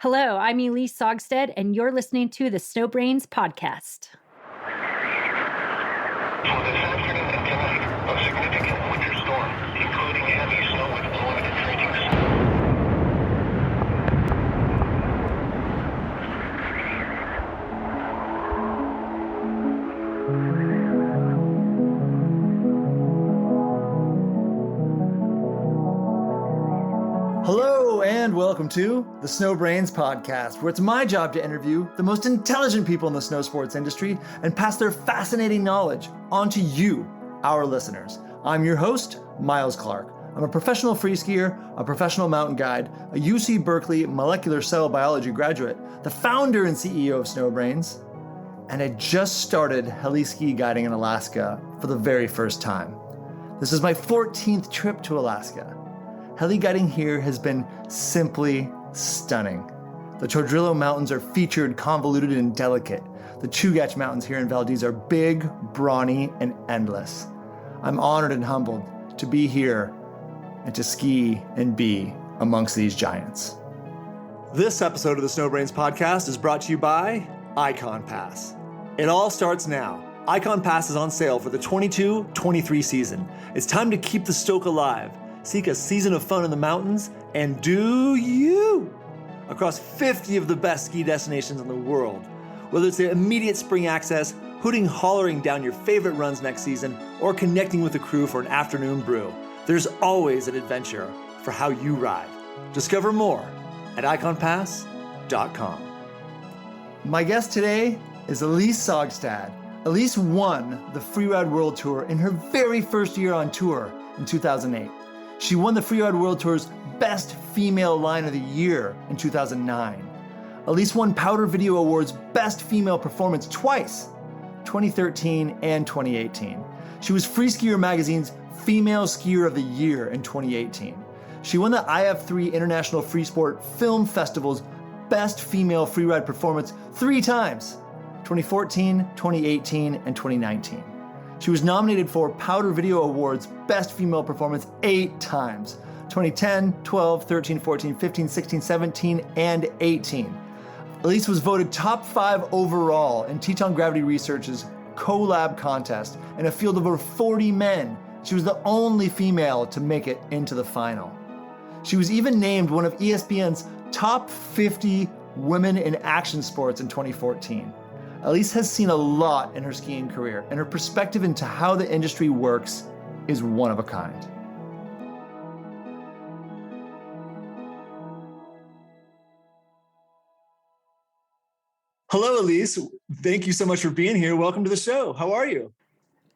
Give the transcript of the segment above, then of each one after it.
Hello, I'm Elyse Saugstad, and you're listening to the Snowbrains podcast. For this afternoon and tonight, a significant winter storm, including heavy snow with limited drinking. Hello and welcome to the Snowbrains podcast, where it's my job to interview the most intelligent people in the snow sports industry and pass their fascinating knowledge on to you, our listeners. I'm your host, Miles Clark. I'm a professional free skier, a professional mountain guide, a UC Berkeley molecular cell biology graduate, the founder and CEO of Snowbrains, and I just started heli ski guiding in Alaska for the very first time. This is my 14th trip to Alaska. Heli guiding here has been simply stunning. The Tordrillo Mountains are featured, convoluted, and delicate. The Chugach Mountains here in Valdez are big, brawny, and endless. I'm honored and humbled to be here and to ski and be amongst these giants. This episode of the Snowbrains podcast is brought to you by Icon Pass. It all starts now. Icon Pass is on sale for the 22-23 season. It's time to keep the stoke alive. Seek a season of fun in the mountains, and do you! Across 50 of the best ski destinations in the world. Whether it's the immediate spring access, hooting hollering down your favorite runs next season, or connecting with the crew for an afternoon brew, there's always an adventure for how you ride. Discover more at iconpass.com. My guest today is Elyse Saugstad. Elyse won the Freeride World Tour in her very first year on tour in 2008. She won the Freeride World Tour's Best Female Line of the Year in 2009. Elyse won Powder Video Awards Best Female Performance twice, 2013 and 2018. She was Freeskier Magazine's Female Skier of the Year in 2018. She won the IF3 International Freesport Film Festival's Best Female Freeride Performance 3 times, 2014, 2018, and 2019. She was nominated for Powder Video Awards Best Female Performance 8 times, 2010, 12, 13, 14, 15, 16, 17, and 18. Elyse was voted top 5 overall in Teton Gravity Research's Collab contest in a field of over 40 men. She was the only female to make it into the final. She was even named one of ESPN's top 50 women in action sports in 2014. Elyse has seen a lot in her skiing career, and her perspective into how the industry works is one of a kind. Hello, Elyse. Thank you so much for being here. Welcome to the show. How are you?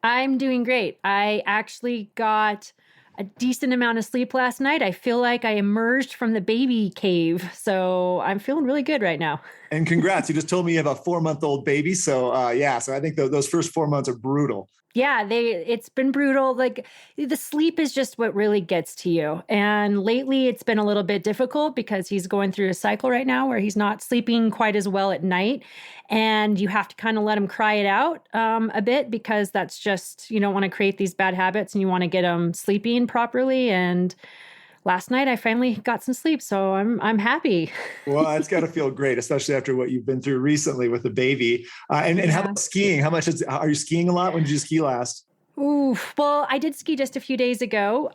I'm doing great. I actually got a decent amount of sleep last night. I feel like I emerged from the baby cave, so I'm feeling really good right now. And congrats. You just told me you have a 4-month-old baby. So so I think those first 4 months are brutal. Yeah, it's been brutal. Like, the sleep is just what really gets to you. And lately it's been a little bit difficult because he's going through a cycle right now where he's not sleeping quite as well at night. And you have to kind of let him cry it out a bit, because that's just, you don't want to create these bad habits and you want to get him sleeping properly. And last night I finally got some sleep, so I'm happy. Well, it's got to feel great, especially after what you've been through recently with the baby. And how about skiing? Are you skiing a lot? When did you ski last? Ooh, well, I did ski just a few days ago.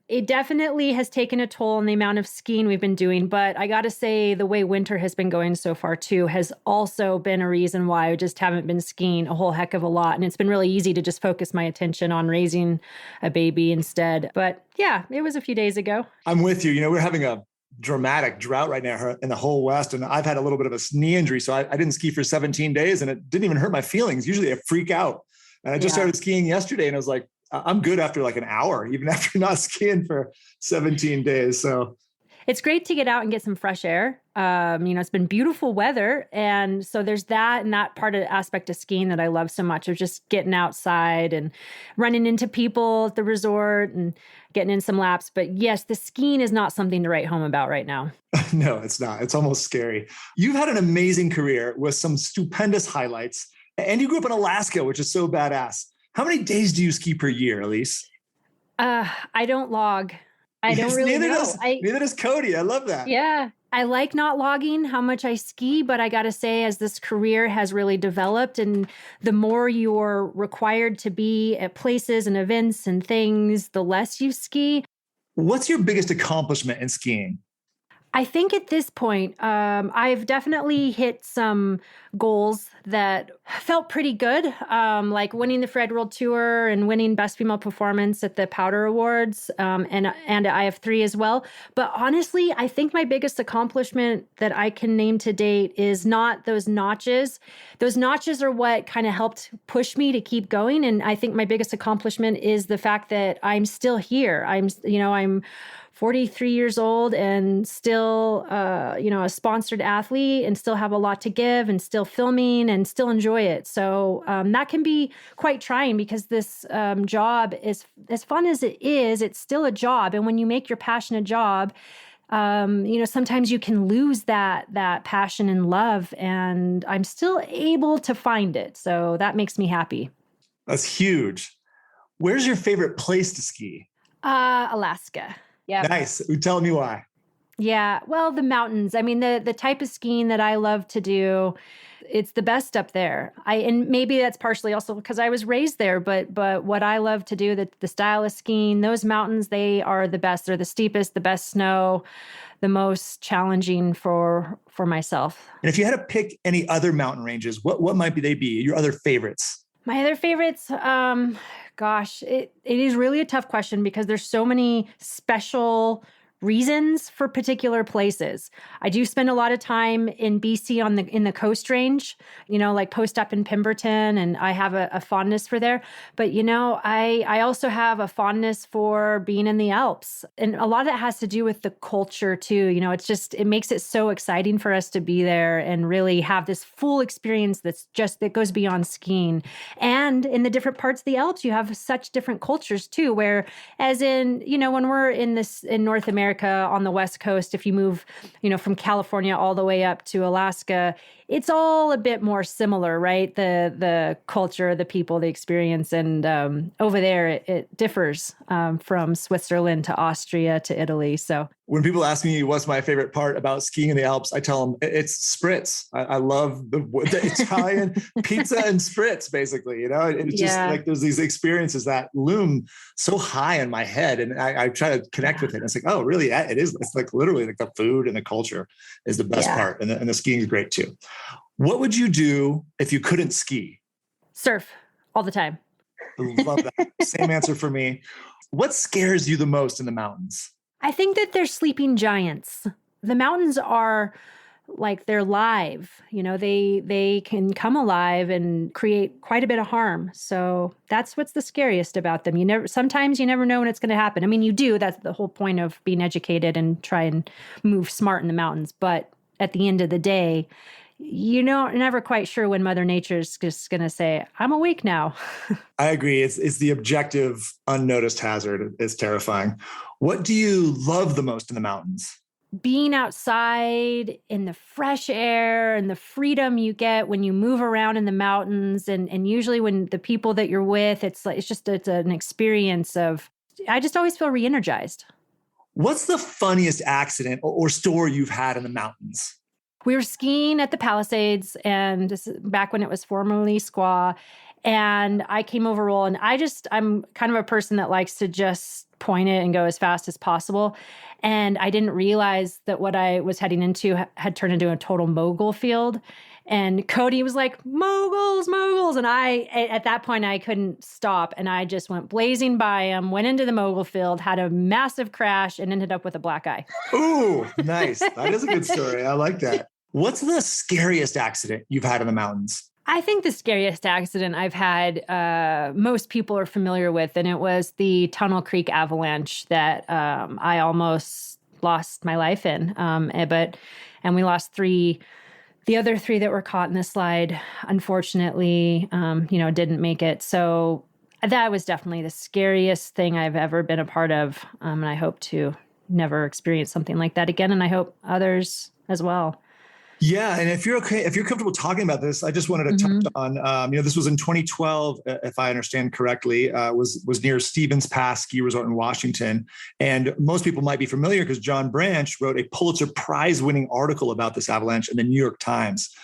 It definitely has taken a toll on the amount of skiing we've been doing, but I got to say the way winter has been going so far too has also been a reason why I just haven't been skiing a whole heck of a lot. And it's been really easy to just focus my attention on raising a baby instead. But yeah, it was a few days ago. I'm with you. We're having a dramatic drought right now in the whole West. And I've had a little bit of a knee injury. So I didn't ski for 17 days and it didn't even hurt my feelings. Usually I freak out. And I just started skiing yesterday and I was like, I'm good after like an hour, even after not skiing for 17 days. So it's great to get out and get some fresh air. It's been beautiful weather. And so there's that and that part of the aspect of skiing that I love so much, of just getting outside and running into people at the resort and getting in some laps. But yes, the skiing is not something to write home about right now. No, it's not. It's almost scary. You've had an amazing career with some stupendous highlights. And you grew up in Alaska, which is so badass. How many days do you ski per year, Elyse? I don't log. I don't really know. Neither does Cody. I love that. Yeah. I like not logging how much I ski, but I got to say, as this career has really developed and the more you're required to be at places and events and things, the less you ski. What's your biggest accomplishment in skiing? I think at this point, I've definitely hit some goals that felt pretty good, like winning the Freeride World Tour and winning Best Female Performance at the Powder Awards, and I have 3 as well. But honestly, I think my biggest accomplishment that I can name to date is not those notches. Those notches are what kind of helped push me to keep going, and I think my biggest accomplishment is the fact that I'm still here. I'm 43 years old and still, a sponsored athlete and still have a lot to give and still filming and still enjoy it. So that can be quite trying because this job is as fun as it is. It's still a job. And when you make your passion a job, sometimes you can lose that passion and love, and I'm still able to find it. So that makes me happy. That's huge. Where's your favorite place to ski? Alaska. Yeah. Nice. Tell me why. Yeah. Well, the mountains. I mean, the type of skiing that I love to do, it's the best up there. And maybe that's partially also because I was raised there, but what I love to do, the style of skiing, those mountains, they are the best. They're the steepest, the best snow, the most challenging for myself. And if you had to pick any other mountain ranges, what might they be? Your other favorites? My other favorites, gosh, it is really a tough question because there's so many special reasons for particular places. I do spend a lot of time in BC in the Coast Range, like post up in Pemberton, and I have a fondness for there. But I also have a fondness for being in the Alps, and a lot of that has to do with the culture too. It makes it so exciting for us to be there and really have this full experience that goes beyond skiing. And in the different parts of the Alps, you have such different cultures too. Where, as in, when we're in North America on the West Coast, if you move, from California all the way up to Alaska, it's all a bit more similar, right? The culture, the people, the experience. And over there, it differs from Switzerland to Austria to Italy. So when people ask me what's my favorite part about skiing in the Alps, I tell them it's spritz. I love the Italian pizza and spritz, basically. It's just like there's these experiences that loom so high in my head, and I try to connect with it. And it's like, oh, really? It is. It's like literally like the food and the culture is the best part, and the skiing is great too. What would you do if you couldn't ski? Surf all the time. I love that. Same answer for me. What scares you the most in the mountains? I think that they're sleeping giants. The mountains are like they're live. They can come alive and create quite a bit of harm. So that's what's the scariest about them. Sometimes you never know when it's going to happen. I mean, you do. That's the whole point of being educated and try and move smart in the mountains. But at the end of the day, you're never quite sure when Mother Nature's just going to say, I'm awake now. I agree. It's the objective, unnoticed hazard. It's terrifying. What do you love the most in the mountains? Being outside in the fresh air and the freedom you get when you move around in the mountains. And usually when the people that you're with, it's an experience I just always feel re-energized. What's the funniest accident or story you've had in the mountains? We were skiing at the Palisades, and this is back when it was formerly Squaw, and I came over roll, and I'm kind of a person that likes to just point it and go as fast as possible. And I didn't realize that what I was heading into had turned into a total mogul field. And Cody was like, moguls. And at that point, I couldn't stop. And I just went blazing by him, went into the mogul field, had a massive crash, and ended up with a black eye. Ooh, nice. That is a good story. I like that. What's the scariest accident you've had in the mountains? I think the scariest accident I've had, most people are familiar with, and it was the Tunnel Creek avalanche that I almost lost my life in. And we lost 3. The other 3 that were caught in the slide, unfortunately, didn't make it. So that was definitely the scariest thing I've ever been a part of. And I hope to never experience something like that again. And I hope others as well. Yeah, and if you're comfortable talking about this, I just wanted to touch on, this was in 2012, if I understand correctly, was near Stevens Pass Ski Resort in Washington, and most people might be familiar because John Branch wrote a Pulitzer Prize-winning article about this avalanche in the New York Times,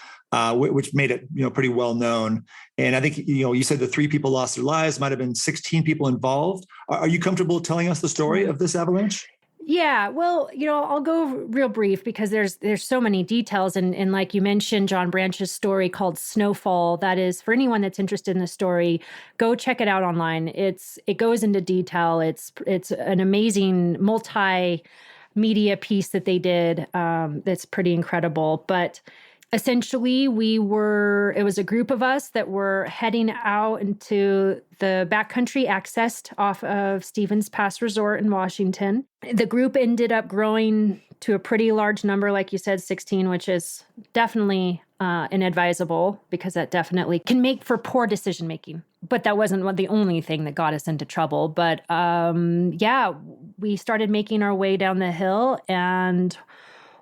which made it pretty well known. And I think you said the 3 people lost their lives, might have been 16 people involved. Are you comfortable telling us the story of this avalanche? Yeah, well, I'll go real brief because there's so many details. And like you mentioned, John Branch's story called Snowfall. That is, for anyone that's interested in the story, go check it out online. It goes into detail. It's an amazing multimedia piece that they did. That's pretty incredible. But essentially, it was a group of us that were heading out into the backcountry accessed off of Stevens Pass Resort in Washington. The group ended up growing to a pretty large number, like you said, 16, which is definitely inadvisable because that definitely can make for poor decision making. But that wasn't the only thing that got us into trouble. But we started making our way down the hill, and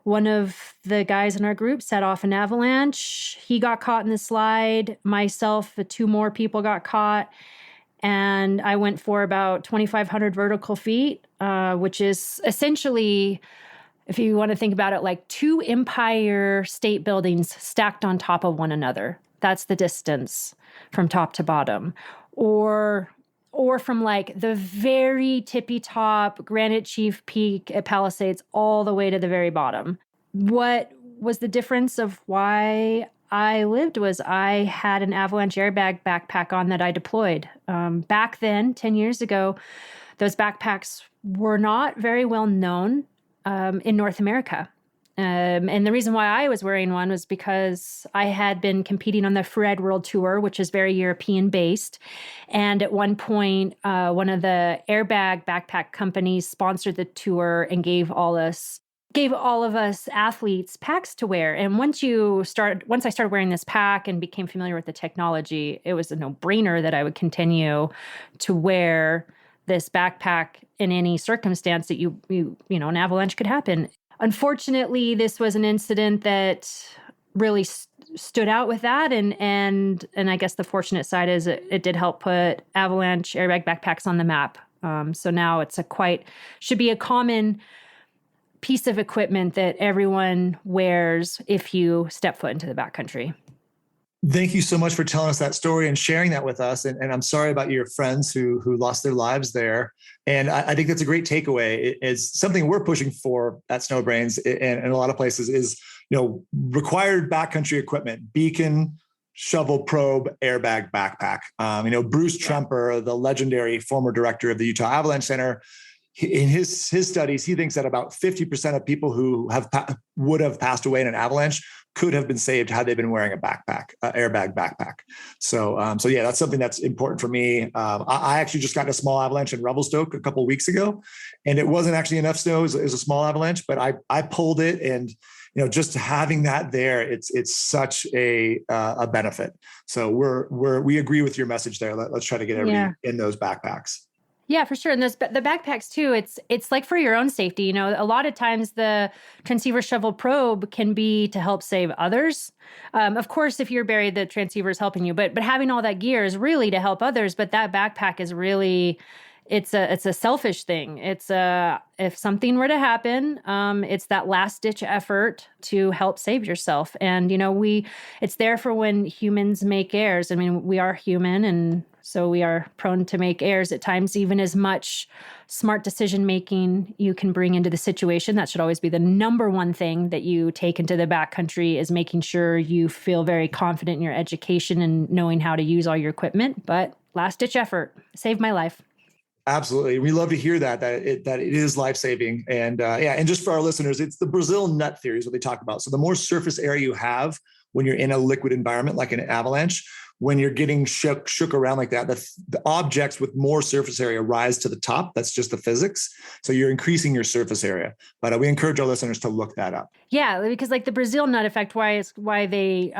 one of the guys in our group set off an avalanche. He got caught in the slide. Myself, the 2 more people got caught. And I went for about 2,500 vertical feet, which is essentially, if you want to think about it, like 2 Empire State Buildings stacked on top of one another. That's the distance from top to bottom. Or from like the very tippy top Granite Chief Peak at Palisades all the way to the very bottom. What was the difference of why I lived was I had an avalanche airbag backpack on that I deployed. Back then, 10 years ago, those backpacks were not very well known in North America. And the reason why I was wearing one was because I had been competing on the Freeride World Tour, which is very European based. And at one point, one of the airbag backpack companies sponsored the tour and gave all of us athletes packs to wear. And once I started wearing this pack and became familiar with the technology, it was a no-brainer that I would continue to wear this backpack in any circumstance that an avalanche could happen. Unfortunately, this was an incident that really stood out with that. And I guess the fortunate side is it did help put avalanche airbag backpacks on the map. So now it's should be a common piece of equipment that everyone wears if you step foot into the backcountry. Thank you so much for telling us that story and sharing that with us. And I'm sorry about your friends who lost their lives there. And I think that's a great takeaway. It's something we're pushing for at Snowbrains and a lot of places is, required backcountry equipment, beacon, shovel, probe, airbag, backpack. Bruce Tremper, the legendary former director of the Utah Avalanche Center, in his studies, he thinks that about 50% of people who would have passed away in an avalanche could have been saved had they been wearing a airbag backpack. So yeah, that's something that's important for me. I actually just got in a small avalanche in Revelstoke a couple of weeks ago, and it wasn't actually enough snow. It was a small avalanche, but I pulled it, and just having that there, it's such a benefit. So we agree with your message there. Let's try to get everybody in those backpacks. Yeah, for sure. And the backpacks too, it's like for your own safety. A lot of times the transceiver shovel probe can be to help save others. Of course, if you're buried, the transceiver is helping you, but having all that gear is really to help others. But that backpack is really, it's a selfish thing. It's if something were to happen, it's that last ditch effort to help save yourself. And, it's there for when humans make errors. I mean, we are human, and so we are prone to make errors at times. Even as much smart decision-making you can bring into the situation, that should always be the number one thing that you take into the backcountry, is making sure you feel very confident in your education and knowing how to use all your equipment. But last-ditch effort saved my life. Absolutely. We love to hear that it is life-saving. And and just for our listeners, it's the Brazil nut theory is what they talk about. So the more surface area you have when you're in a liquid environment, like an avalanche, when you're getting shook around like that, the objects with more surface area rise to the top. That's just the physics. So you're increasing your surface area. But we encourage our listeners to look that up. Yeah, because like the Brazil nut effect, why they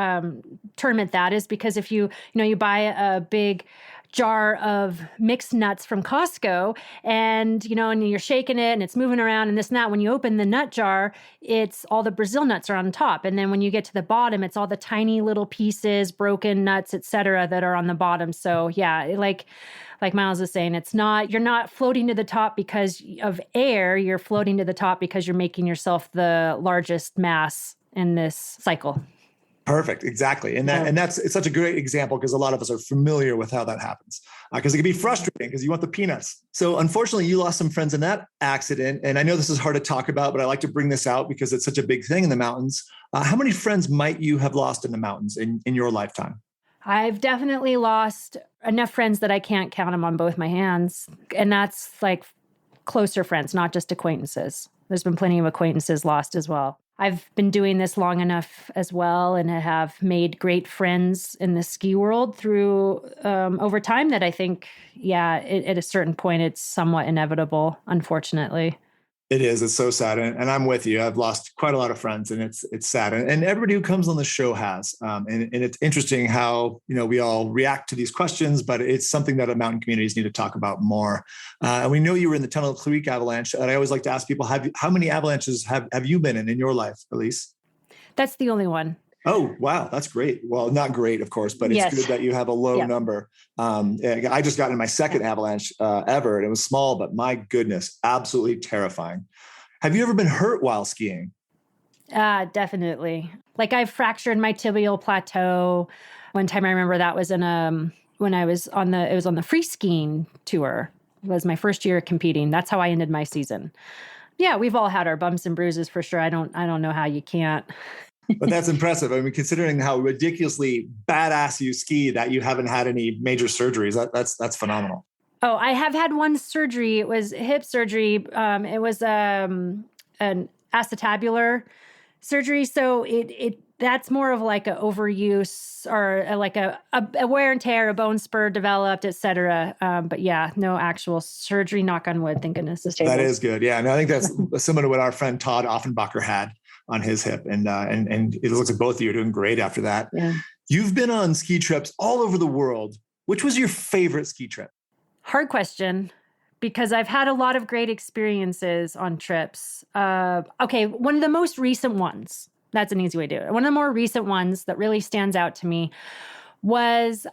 term it that is because if you buy a big jar of mixed nuts from Costco, and you're shaking it and it's moving around and this and that. When you open the nut jar, it's all the Brazil nuts are on top. And then when you get to the bottom, it's all the tiny little pieces, broken nuts, etc., that are on the bottom. So yeah, like Miles is saying, you're not floating to the top because of air, you're floating to the top because you're making yourself the largest mass in this cycle. Perfect. Exactly. And it's such a great example because a lot of us are familiar with how that happens, because it can be frustrating because you want the peanuts. So unfortunately, you lost some friends in that accident. And I know this is hard to talk about, but I like to bring this out because it's such a big thing in the mountains. How many friends might you have lost in the mountains in your lifetime? I've definitely lost enough friends that I can't count them on both my hands. And that's like closer friends, not just acquaintances. There's been plenty of acquaintances lost as well. I've been doing this long enough as well and have made great friends in the ski world through over time that I think, at a certain point, it's somewhat inevitable, unfortunately. It is. It's so sad. And I'm with you. I've lost quite a lot of friends and it's sad. And everybody who comes on the show has. And it's interesting how, we all react to these questions, but it's something that mountain communities need to talk about more. And we know you were in the Tunnel Creek avalanche. And I always like to ask people, how many avalanches have you been in your life, Elyse? That's the only one. Oh, wow. That's great. Well, not great, of course, but it's good that you have a low number. I just got in my second avalanche ever, and it was small, but my goodness, absolutely terrifying. Have you ever been hurt while skiing? Definitely. Like I've fractured my tibial plateau. One time I remember that was when I was on the free skiing tour. It was my first year competing. That's how I ended my season. Yeah, we've all had our bumps and bruises for sure. I don't know how you can't. But that's impressive. I mean, considering how ridiculously badass you ski, that you haven't had any major surgeries, that's phenomenal. Oh, I have had one surgery. It was hip surgery. It was an acetabular surgery. So that's more of like an overuse or like a wear and tear, a bone spur developed, et cetera. But yeah, no actual surgery, knock on wood, thank goodness. That is good. Yeah. And I think that's similar to what our friend Todd Offenbacher had on his hip. And it looks like both of you are doing great after that. Yeah. You've been on ski trips all over the world. Which was your favorite ski trip? Hard question, because I've had a lot of great experiences on trips. Okay, one of the most recent ones, that's an easy way to do it. One of the more recent ones that really stands out to me was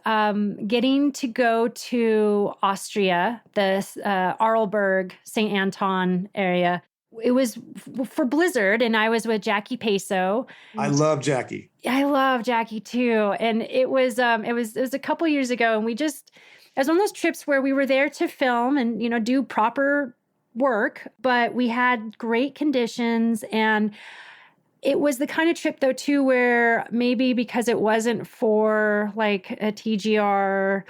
getting to go to Austria, the Arlberg, St. Anton area. It was for Blizzard, and I was with Jackie Peso. I love Jackie. I love Jackie too. And it was a couple years ago, and it was one of those trips where we were there to film and, do proper work, but we had great conditions. And it was the kind of trip though too, where maybe because it wasn't for like a TGR,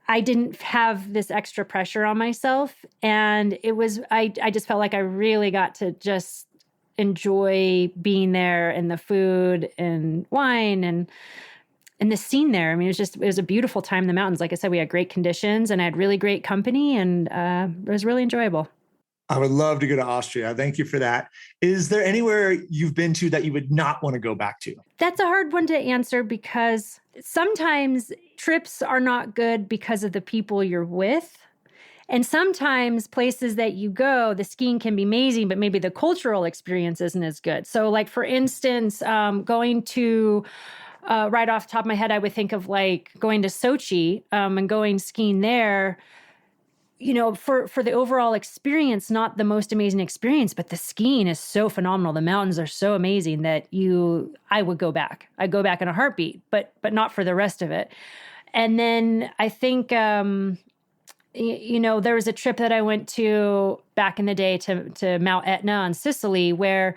I didn't have this extra pressure on myself. And I just felt like I really got to just enjoy being there and the food and wine and the scene there. I mean, it was a beautiful time in the mountains. Like I said, we had great conditions and I had really great company, and it was really enjoyable. I would love to go to Austria. Thank you for that. Is there anywhere you've been to that you would not want to go back to? That's a hard one to answer because sometimes trips are not good because of the people you're with. And sometimes places that you go, the skiing can be amazing, but maybe the cultural experience isn't as good. So like, for instance, going to, right off the top of my head, I would think of like going to Sochi and going skiing there. For the overall experience, not the most amazing experience, but the skiing is so phenomenal. The mountains are so amazing that I would go back. I'd go back in a heartbeat, but not for the rest of it. And then I think, there was a trip that I went to back in the day to Mount Etna on Sicily where,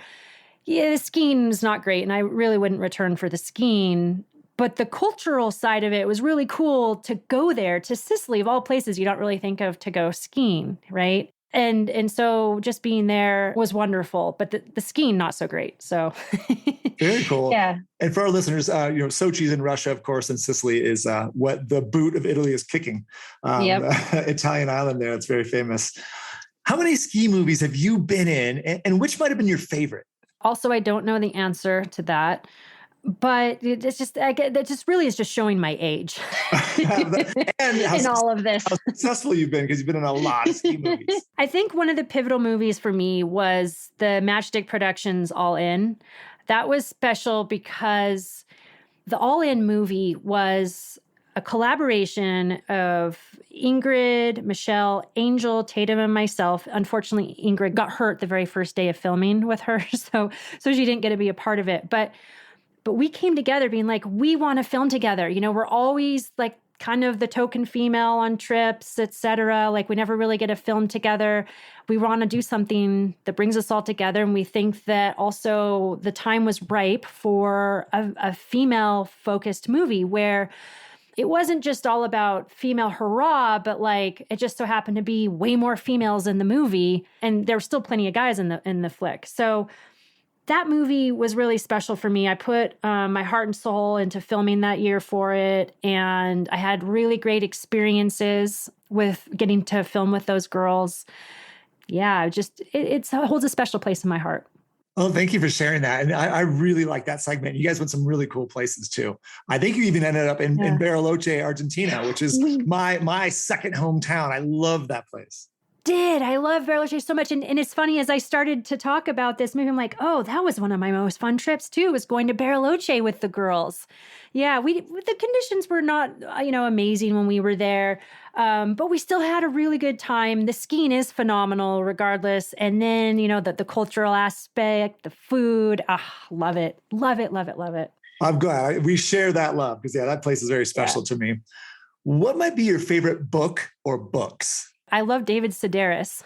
the skiing was not great. And I really wouldn't return for the skiing. But the cultural side of it was really cool to go there to Sicily, of all places you don't really think of to go skiing, right? And so just being there was wonderful, but the skiing not so great. So very cool. Yeah. And for our listeners, Sochi's in Russia, of course, and Sicily is what the boot of Italy is kicking. Italian island there. It's very famous. How many ski movies have you been in, and which might have been your favorite? Also, I don't know the answer to that. but it's just, that just really is just showing my age And in all of this. how successful you've been, because you've been in a lot of ski movies. I think one of the pivotal movies for me was the Matchstick Productions All In. That was special because the All In movie was a collaboration of Ingrid, Michelle, Angel, Tatum, and myself. Unfortunately, Ingrid got hurt the very first day of filming with her, so she didn't get to be a part of it. But we came together being like, we want to film together. You know, we're always like kind of the token female on trips, et cetera. Like we never really get a film together. We want to do something that brings us all together. And we think that also the time was ripe for a female focused movie where it wasn't just all about female hurrah, but like it just so happened to be way more females in the movie. And there were still plenty of guys in the flick. So that movie was really special for me. I put my heart and soul into filming that year for it. And I had really great experiences with getting to film with those girls. Yeah, it holds a special place in my heart. Oh, thank you for sharing that. And I really like that segment. You guys went some really cool places too. I think you even ended up in Bariloche, Argentina, which is my second hometown. I love that place. I love Bariloche so much. And it's funny, as I started to talk about this movie, I'm like, oh, that was one of my most fun trips too, was going to Bariloche with the girls. Yeah, the conditions were not, amazing when we were there, but we still had a really good time. The skiing is phenomenal regardless. And then, the cultural aspect, the food, love it. Love it, love it, love it. I'm glad we share that love because, that place is very special to me. What might be your favorite book or books? I love David Sedaris.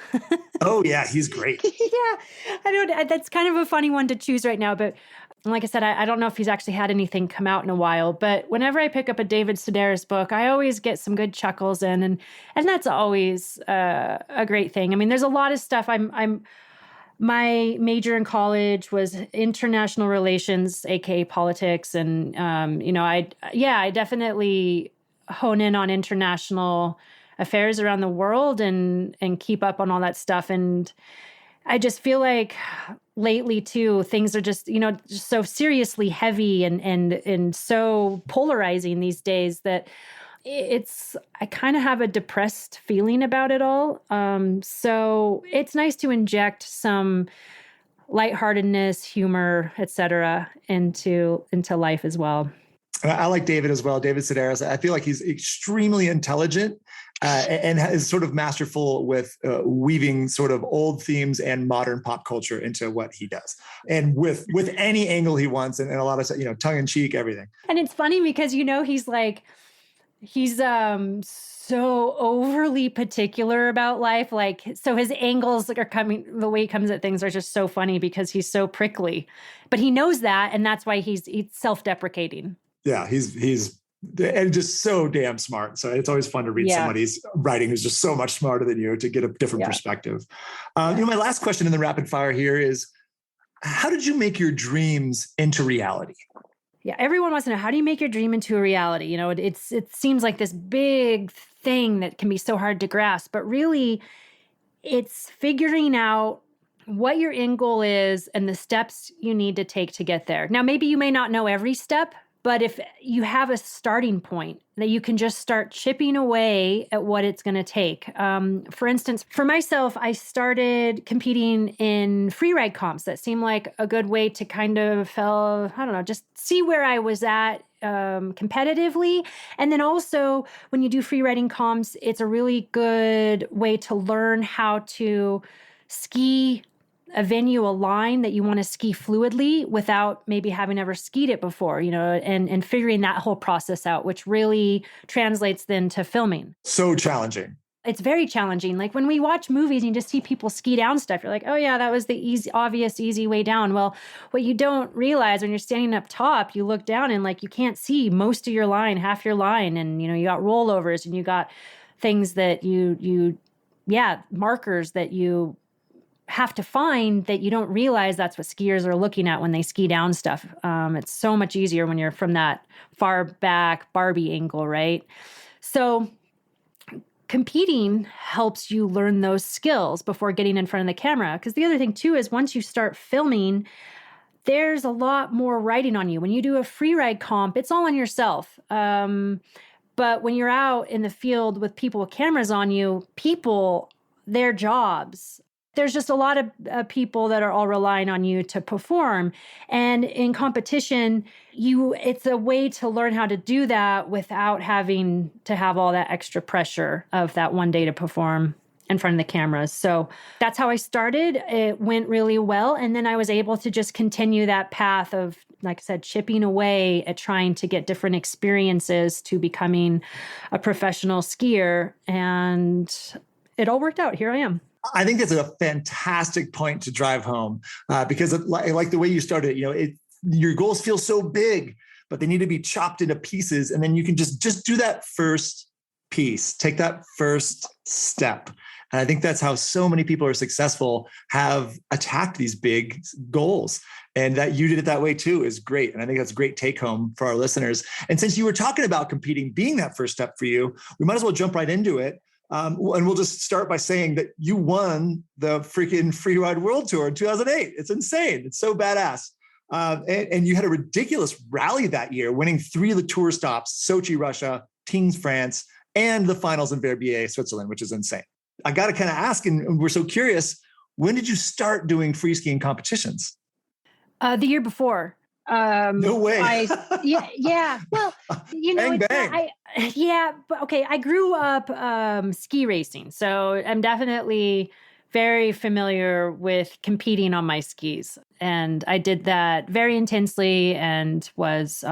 Oh, yeah, he's great. Yeah, that's kind of a funny one to choose right now. But like I said, I don't know if he's actually had anything come out in a while. But whenever I pick up a David Sedaris book, I always get some good chuckles in. And that's always a great thing. I mean, there's a lot of stuff. My major in college was international relations, aka politics. And, I definitely hone in on international affairs around the world and keep up on all that stuff. And I just feel like lately too, things are just, just so seriously heavy and so polarizing these days that I kind of have a depressed feeling about it all. So it's nice to inject some lightheartedness, humor, etc. into life as well. I like David as well, David Sedaris. I feel like he's extremely intelligent and is sort of masterful with weaving sort of old themes and modern pop culture into what he does. And with any angle he wants and a lot of, tongue in cheek, everything. And it's funny because, he's so overly particular about life. Like, so his angles the way he comes at things are just so funny because he's so prickly, but he knows that. And that's why he's self-deprecating. Yeah, he's and just so damn smart. So it's always fun to read somebody's writing who's just so much smarter than you to get a different perspective. My last question in the rapid fire here is, how did you make your dreams into reality? Yeah, everyone wants to know, how do you make your dream into a reality? It seems like this big thing that can be so hard to grasp, but really it's figuring out what your end goal is and the steps you need to take to get there. Now, maybe you may not know every step, but if you have a starting point that you can just start chipping away at what it's going to take. For instance, for myself, I started competing in freeride comps. That seemed like a good way to kind of, just see where I was at competitively. And then also when you do freeriding comps, it's a really good way to learn how to ski a venue, a line that you want to ski fluidly without maybe having ever skied it before, and figuring that whole process out, which really translates then to filming. So challenging. It's very challenging. Like when we watch movies and you just see people ski down stuff, you're like, oh yeah, that was the easy way down. Well, what you don't realize when you're standing up top, you look down and like you can't see most of your line, half your line. And, you got rollovers and you got things that markers that you have to find that you don't realize that's what skiers are looking at when they ski down stuff. It's so much easier when you're from that far back Barbie angle, right? So competing helps you learn those skills before getting in front of the camera. Because the other thing too is once you start filming, there's a lot more riding on you. When you do a free ride comp, it's all on yourself. But when you're out in the field with people with cameras on you, their jobs, there's just a lot of people that are all relying on you to perform. And in competition, it's a way to learn how to do that without having to have all that extra pressure of that one day to perform in front of the cameras. So that's how I started. It went really well. And then I was able to just continue that path of, like I said, chipping away at trying to get different experiences to becoming a professional skier. And it all worked out. Here I am. I think that's a fantastic point to drive home because I like the way you started. Your goals feel so big, but they need to be chopped into pieces. And then you can just do that first piece, take that first step. And I think that's how so many people are successful, have attacked these big goals. And that you did it that way too is great. And I think that's a great take home for our listeners. And since you were talking about competing being that first step for you, we might as well jump right into it. And we'll just start by saying that you won the freaking Freeride World Tour in 2008. It's insane. It's so badass. And you had a ridiculous rally that year, winning 3 of the tour stops: Sochi, Russia, Tignes, France, and the finals in Verbier, Switzerland, which is insane. I got to kind of ask, and we're so curious, when did you start doing free skiing competitions? The year before. No way. Yeah. Well, bang, bang. But okay. I grew up ski racing, so I'm definitely very familiar with competing on my skis. And I did that very intensely and was,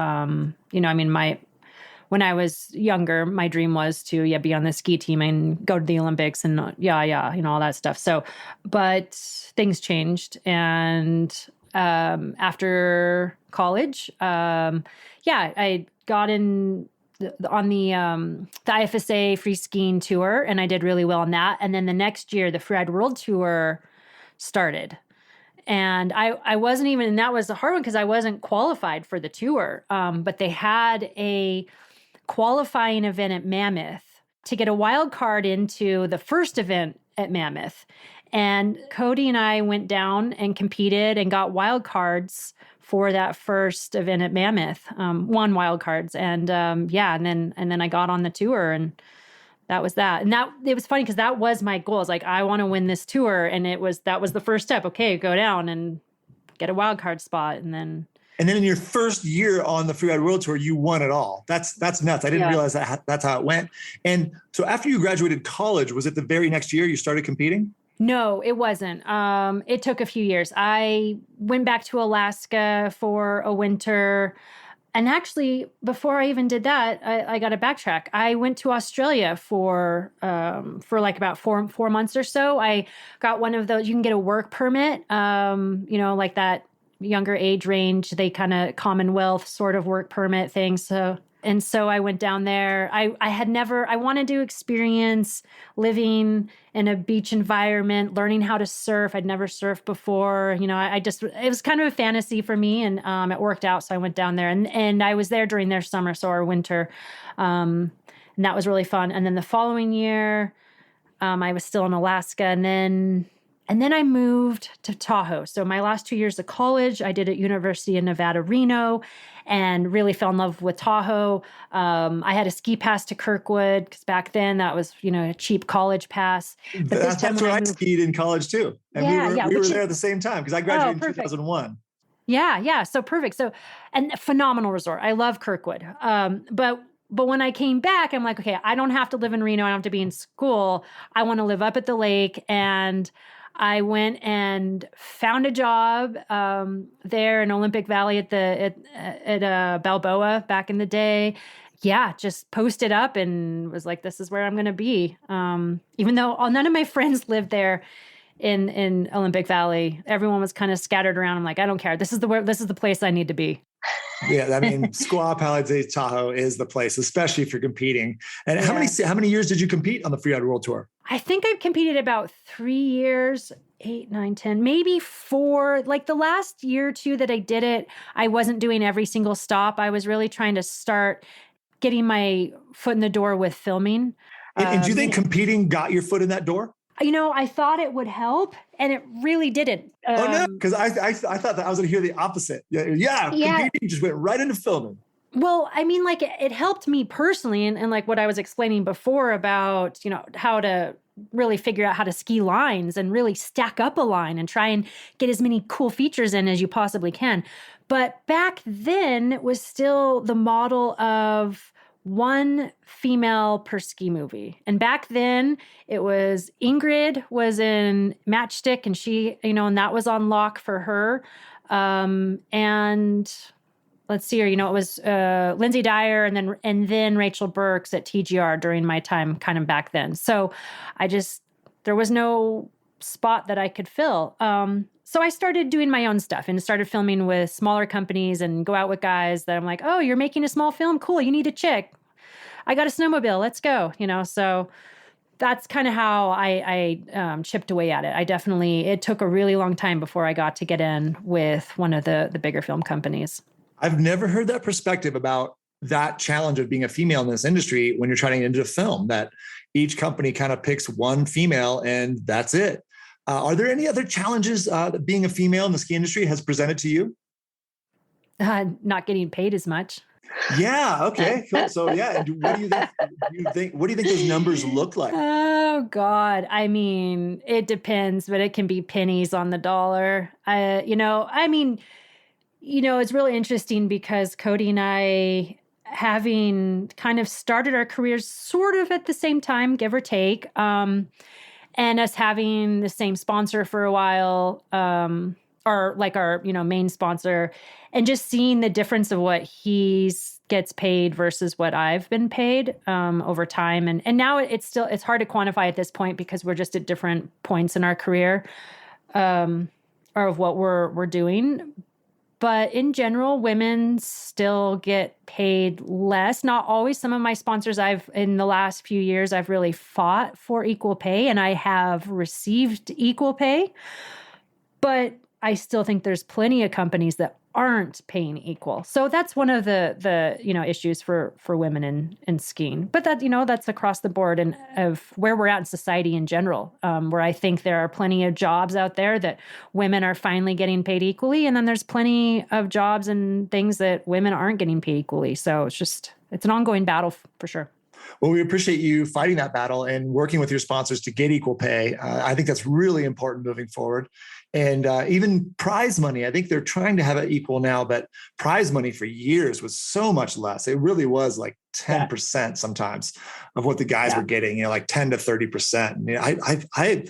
when I was younger, my dream was to be on the ski team and go to the Olympics and all that stuff. So, but things changed. And after college, I got in on the IFSA free skiing tour, and I did really well on that. And then the next year, the Freeride World Tour started. And I wasn't even, and that was a hard one because I wasn't qualified for the tour. But they had a qualifying event at Mammoth to get a wild card into the first event at Mammoth. And Cody and I went down and competed and got wild cards for that first event at Mammoth, won wild cards. And and then I got on the tour, and that was that. And it was funny because that was my goal. It's like, I want to win this tour. And that was the first step. Okay, go down and get a wild card spot. And then in your first year on the Freeride World Tour, you won it all. That's nuts. I didn't realize that's how it went. And so after you graduated college, was it the very next year you started competing? No, it wasn't. It took a few years. I went back to Alaska for a winter. And actually, before I even did that, I got to backtrack. I went to Australia for like about four months or so. I got one of those, you can get a work permit, like that younger age range, they kind of Commonwealth sort of work permit thing. So I went down there. I wanted to experience living in a beach environment, learning how to surf. I'd never surfed before. It was kind of a fantasy for me, and it worked out. So I went down there, and I was there during their summer, so our winter. And that was really fun. And then the following year, I was still in Alaska, and then I moved to Tahoe. So my last 2 years of college, I did at University of Nevada, Reno, and really fell in love with Tahoe. I had a ski pass to Kirkwood because back then that was, a cheap college pass. But that's where I skied in college too. And we were there at the same time because I graduated in 2001. Yeah. So perfect. So, and a phenomenal resort. I love Kirkwood. But when I came back, I'm like, okay, I don't have to live in Reno. I don't have to be in school. I want to live up at the lake. And I went and found a job there in Olympic Valley at Balboa back in the day. Yeah, just posted up and was like, this is where I'm going to be. Even though none of my friends lived there in Olympic Valley, everyone was kind of scattered around. I'm like, I don't care. This is the place I need to be. Yeah, I mean, Squaw Palisades, Tahoe is the place, especially if you're competing. And how many years did you compete on the Freeride World Tour? I think I've competed about 3 years, 8, 9, 10, maybe 4. Like the last year or two that I did it, I wasn't doing every single stop. I was really trying to start getting my foot in the door with filming. And do you think competing got your foot in that door? I thought it would help, and it really didn't. Oh no, because I thought that I was going to hear the opposite. Yeah, competing just went right into filming. Well, I mean, like it helped me personally, and like what I was explaining before about, how to really figure out how to ski lines and really stack up a line and try and get as many cool features in as you possibly can. But back then it was still the model of one female per ski movie. And back then it was Ingrid was in Matchstick, and she, and that was on lock for her. And let's see here, it was Lindsay Dyer and then Rachel Burks at TGR during my time kind of back then. So there was no spot that I could fill. So I started doing my own stuff and started filming with smaller companies and go out with guys that I'm like, oh, you're making a small film? Cool. You need a chick. I got a snowmobile. Let's go. So that's kind of how I chipped away at it. It took a really long time before I got to get in with one of the bigger film companies. I've never heard that perspective about that challenge of being a female in this industry when you're trying to get into film, that each company kind of picks one female and that's it. Are there any other challenges that being a female in the ski industry has presented to you? Not getting paid as much. Yeah. Okay. Cool. So yeah. What do you think? What do you think those numbers look like? Oh God. I mean, it depends, but it can be pennies on the dollar. It's really interesting because Cody and I, having kind of started our careers sort of at the same time, give or take, and us having the same sponsor for a while, or like our, main sponsor, and just seeing the difference of what he gets paid versus what I've been paid over time. And now it's hard to quantify at this point because we're just at different points in our career, or of what we're doing. But in general, women still get paid less. Not always. Some of my sponsors in the last few years, I've really fought for equal pay, and I have received equal pay. But I still think there's plenty of companies that aren't paying equal. So that's one of the issues for women in skiing. But that's across the board and of where we're at in society in general, where I think there are plenty of jobs out there that women are finally getting paid equally. And then there's plenty of jobs and things that women aren't getting paid equally. So it's an ongoing battle for sure. Well, we appreciate you fighting that battle and working with your sponsors to get equal pay. I think that's really important moving forward. And even prize money, I think they're trying to have it equal now, but prize money for years was so much less. It really was like 10% sometimes of what the guys were getting, like 10 to 30%. I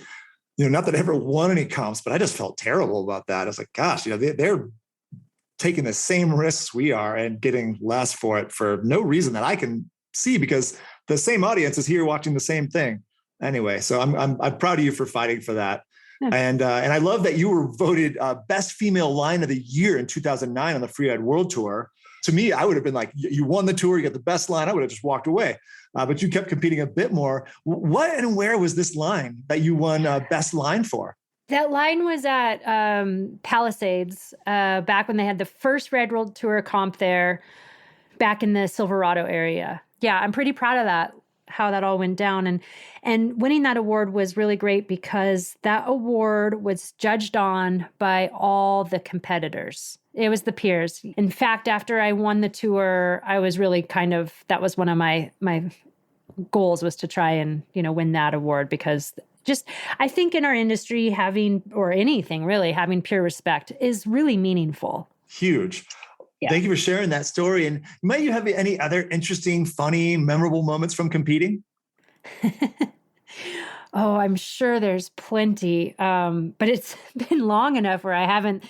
not that I ever won any comps, but I just felt terrible about that. I was like, gosh, they're taking the same risks we are and getting less for it for no reason that I can see, because the same audience is here watching the same thing anyway. So I'm proud of you for fighting for that. And I love that you were voted best female line of the year in 2009 on the Freeride World Tour. To me, I would have been like, you won the tour, you got the best line. I would have just walked away. But you kept competing a bit more. What and where was this line that you won best line for? That line was at Palisades, back when they had the first Freeride World Tour comp there, back in the Silverado area. Yeah, I'm pretty proud of that, how that all went down. And winning that award was really great because that award was judged on by all the competitors. It was the peers. In fact, after I won the tour, I was really that was one of my goals, was to try and, win that award, because I think in our industry, having peer respect is really meaningful. Huge. Yeah. Thank you for sharing that story. And might you have any other interesting, funny, memorable moments from competing? Oh, I'm sure there's plenty. But it's been long enough where I haven't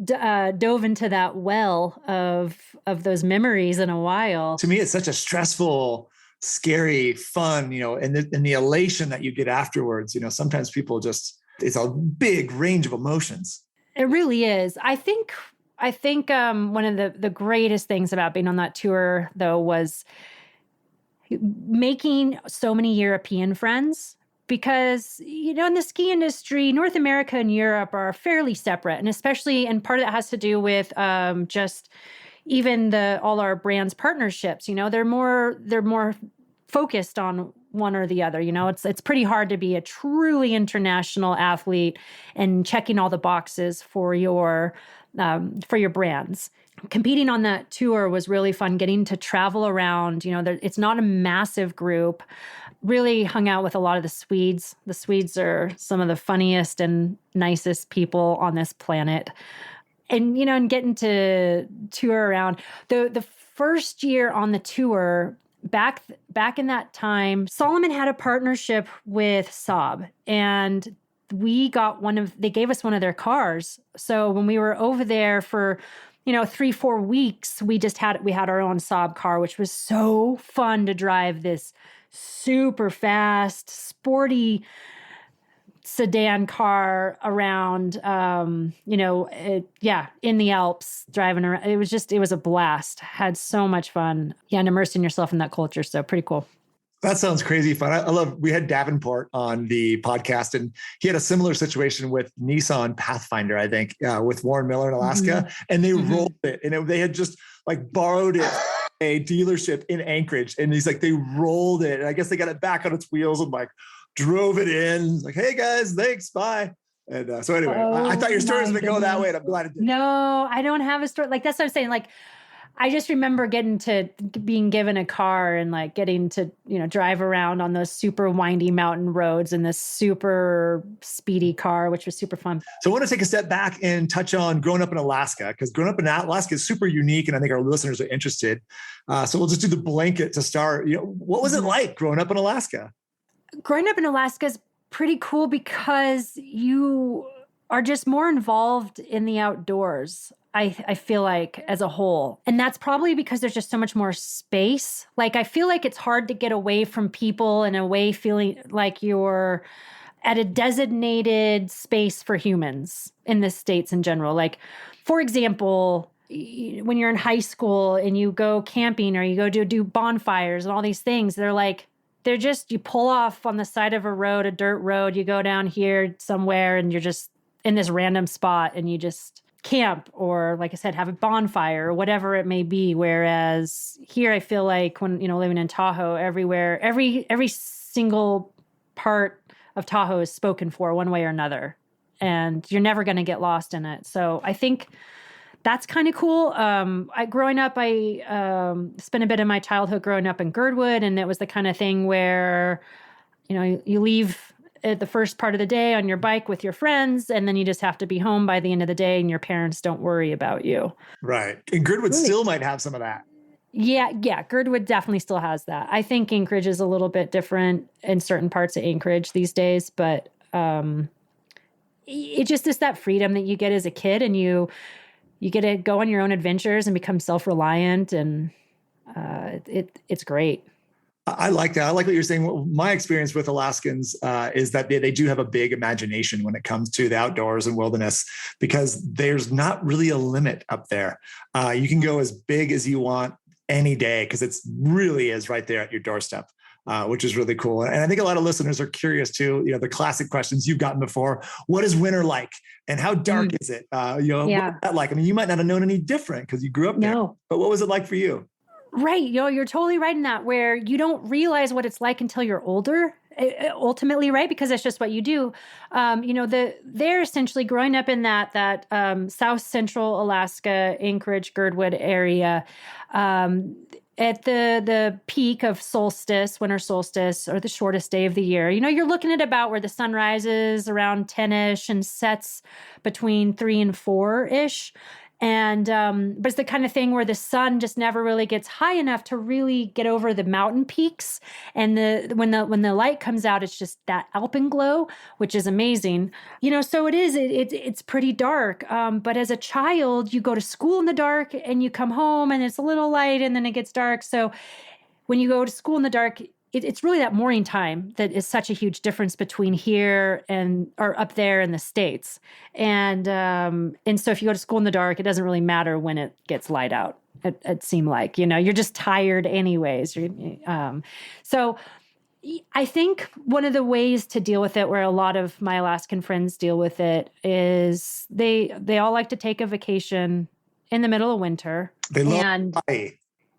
dove into that well of those memories in a while. To me, it's such a stressful, scary, fun, and the elation that you get afterwards. Sometimes people it's a big range of emotions. It really is. I think one of the greatest things about being on that tour, though, was making so many European friends, because, in the ski industry, North America and Europe are fairly separate. And part of that has to do with just even all our brands partnerships. They're more focused on one or the other. It's pretty hard to be a truly international athlete and checking all the boxes for your brands. Competing on that tour was really fun, getting to travel around. It's not a massive group. Really hung out with a lot of the Swedes. The Swedes are some of the funniest and nicest people on this planet. And, and getting to tour around. The first year on the tour, back in that time, Solomon had a partnership with Saab, and they gave us one of their cars. So when we were over there for 3-4 weeks, we had our own Saab car, which was so fun to drive this super fast, sporty sedan car around, in the Alps, driving around. It was a blast. Had so much fun. Yeah, and immersing yourself in that culture. So pretty cool. That sounds crazy fun. I love, we had Davenport on the podcast, and he had a similar situation with Nissan Pathfinder, I think, with Warren Miller in Alaska, and they rolled it, and they had just like borrowed it a dealership in Anchorage. And he's like, they rolled it. And I guess they got it back on its wheels and like drove it in. Like, hey guys, thanks, bye. And so anyway, I thought your story was going to go that way, and I'm glad it did. No, I don't have a story. Like, that's what I'm saying. Like, I just remember being given a car and like getting to, drive around on those super windy mountain roads in this super speedy car, which was super fun. So I want to take a step back and touch on growing up in Alaska, because growing up in Alaska is super unique. And I think our listeners are interested. So we'll just do the blanket to start. What was it like growing up in Alaska? Growing up in Alaska is pretty cool because you are just more involved in the outdoors. I feel like, as a whole. And that's probably because there's just so much more space. Like, I feel like it's hard to get away from people and away feeling like you're at a designated space for humans in the States in general. Like, for example, when you're in high school and you go camping or you go to do bonfires and all these things, you pull off on the side of a dirt road, you go down here somewhere and you're just in this random spot and you just camp, or like I said, have a bonfire or whatever it may be. Whereas here, I feel like when, living in Tahoe, everywhere, every single part of Tahoe is spoken for one way or another, and you're never going to get lost in it. So I think that's kind of cool. Growing up, I spent a bit of my childhood growing up in Girdwood, and it was the kind of thing where, you leave at the first part of the day on your bike with your friends, and then you just have to be home by the end of the day, and your parents don't worry about you. Right. And Girdwood still might have some of that. Yeah. Girdwood definitely still has that. I think Anchorage is a little bit different in certain parts of Anchorage these days, but it just is that freedom that you get as a kid, and you get to go on your own adventures and become self-reliant, and it's great. I like that. I like what you're saying. My experience with Alaskans is that they do have a big imagination when it comes to the outdoors and wilderness, because there's not really a limit up there. You can go as big as you want any day, because it really is right there at your doorstep, which is really cool. And I think a lot of listeners are curious too. The classic questions you've gotten before: what is winter like, and how dark is it? What is that like? I mean, you might not have known any different because you grew up there, but what was it like for you? Right. You're totally right in that, where you don't realize what it's like until you're older, ultimately, right? Because that's just what you do. They're essentially growing up in that South Central Alaska, Anchorage, Girdwood area, at the peak of solstice, winter solstice, or the shortest day of the year. You're looking at about where the sun rises around 10-ish and sets between 3 and 4-ish. And, but it's the kind of thing where the sun just never really gets high enough to really get over the mountain peaks. And when the light comes out, it's just that alpenglow, which is amazing. So it's pretty dark. But as a child, you go to school in the dark and you come home and it's a little light and then it gets dark. So when you go to school in the dark, it's really that morning time that is such a huge difference between here or up there in the States. And so if you go to school in the dark, it doesn't really matter when it gets light out. It seemed like, you're just tired anyways. So I think one of the ways to deal with it, where a lot of my Alaskan friends deal with it, is they all like to take a vacation in the middle of winter. They love Hawaii.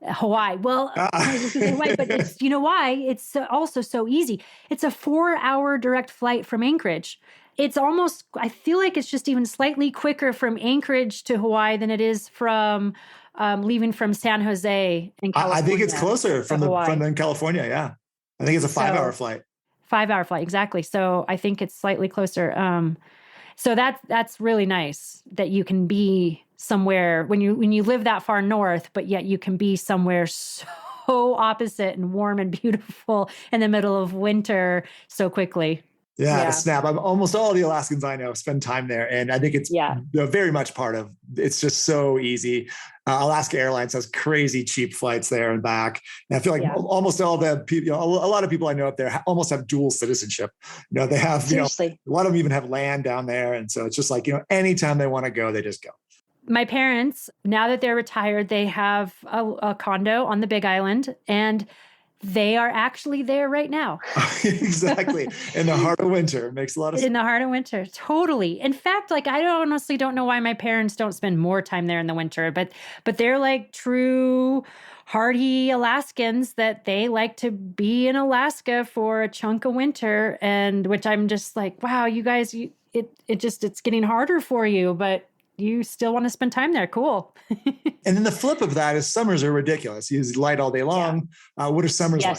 Hawaii. Well, I was gonna say Hawaii, but it's, you know why? It's also so easy. It's a 4-hour direct flight from Anchorage. It's almost, I feel like it's just even slightly quicker from Anchorage to Hawaii than it is from leaving from San Jose in California. I think it's closer from in California. Yeah. I think it's a 5-hour flight. 5-hour flight. Exactly. So I think it's slightly closer. So that's really nice that you can be somewhere when you live that far north, but yet you can be somewhere so opposite and warm and beautiful in the middle of winter so quickly. Yeah, snap. Almost all the Alaskans I know spend time there. And I think it's very much part of, it's just so easy. Alaska Airlines has crazy cheap flights there and back. And I feel like almost all the people, a lot of people I know up there almost have dual citizenship. They have, a lot of them even have land down there. And so it's just like, anytime they want to go, they just go. My parents, now that they're retired, they have a condo on the Big Island, and they are actually there right now. Exactly. In the heart of winter. It makes a lot of sense. In the heart of winter. Totally. In fact, like, I honestly don't know why my parents don't spend more time there in the winter, but they're like true hardy Alaskans that they like to be in Alaska for a chunk of winter. And which I'm just like, wow, you guys, it's getting harder for you, but you still want to spend time there. Cool. And then the flip of that is summers are ridiculous. You use light all day long. What are summers like?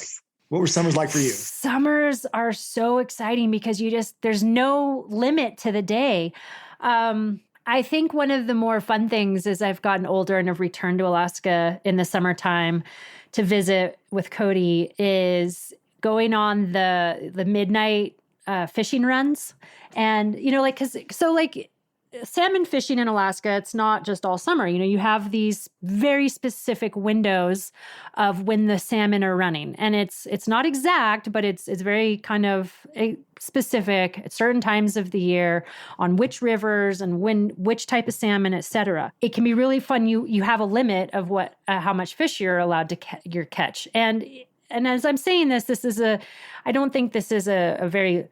What were summers like for you? Summers are so exciting because there's no limit to the day. I think one of the more fun things as I've gotten older and have returned to Alaska in the summertime to visit with Cody is going on the midnight fishing runs. And, salmon fishing in Alaska, it's not just all summer. You have these very specific windows of when the salmon are running. And it's not exact, but it's very kind of specific at certain times of the year on which rivers and which type of salmon, et cetera. It can be really fun. You have a limit of how much fish you're allowed to catch. And as I'm saying this I don't think this is a very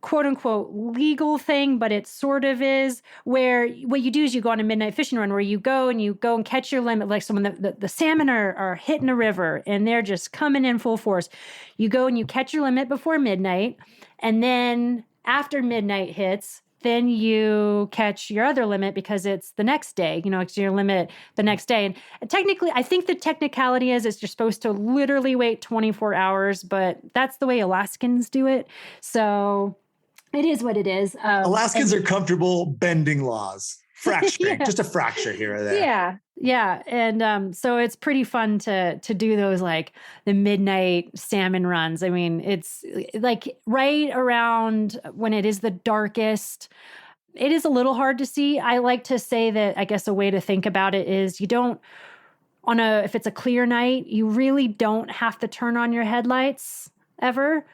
quote unquote legal thing, but it sort of is, where what you do is you go on a midnight fishing run where you go and catch your limit. Like the salmon are hitting a river and they're just coming in full force. You go and you catch your limit before midnight. And then after midnight hits, then you catch your other limit because it's the next day, it's your limit the next day. And technically, I think the technicality is you're supposed to literally wait 24 hours, but that's the way Alaskans do it. So it is what it is. Alaskans are comfortable bending laws, fracturing, just a fracture here or there. Yeah. And so it's pretty fun to do those, like the midnight salmon runs. I mean, it's like right around when it is the darkest. It is a little hard to see. I like to say that, I guess a way to think about it is if it's a clear night, you really don't have to turn on your headlights ever.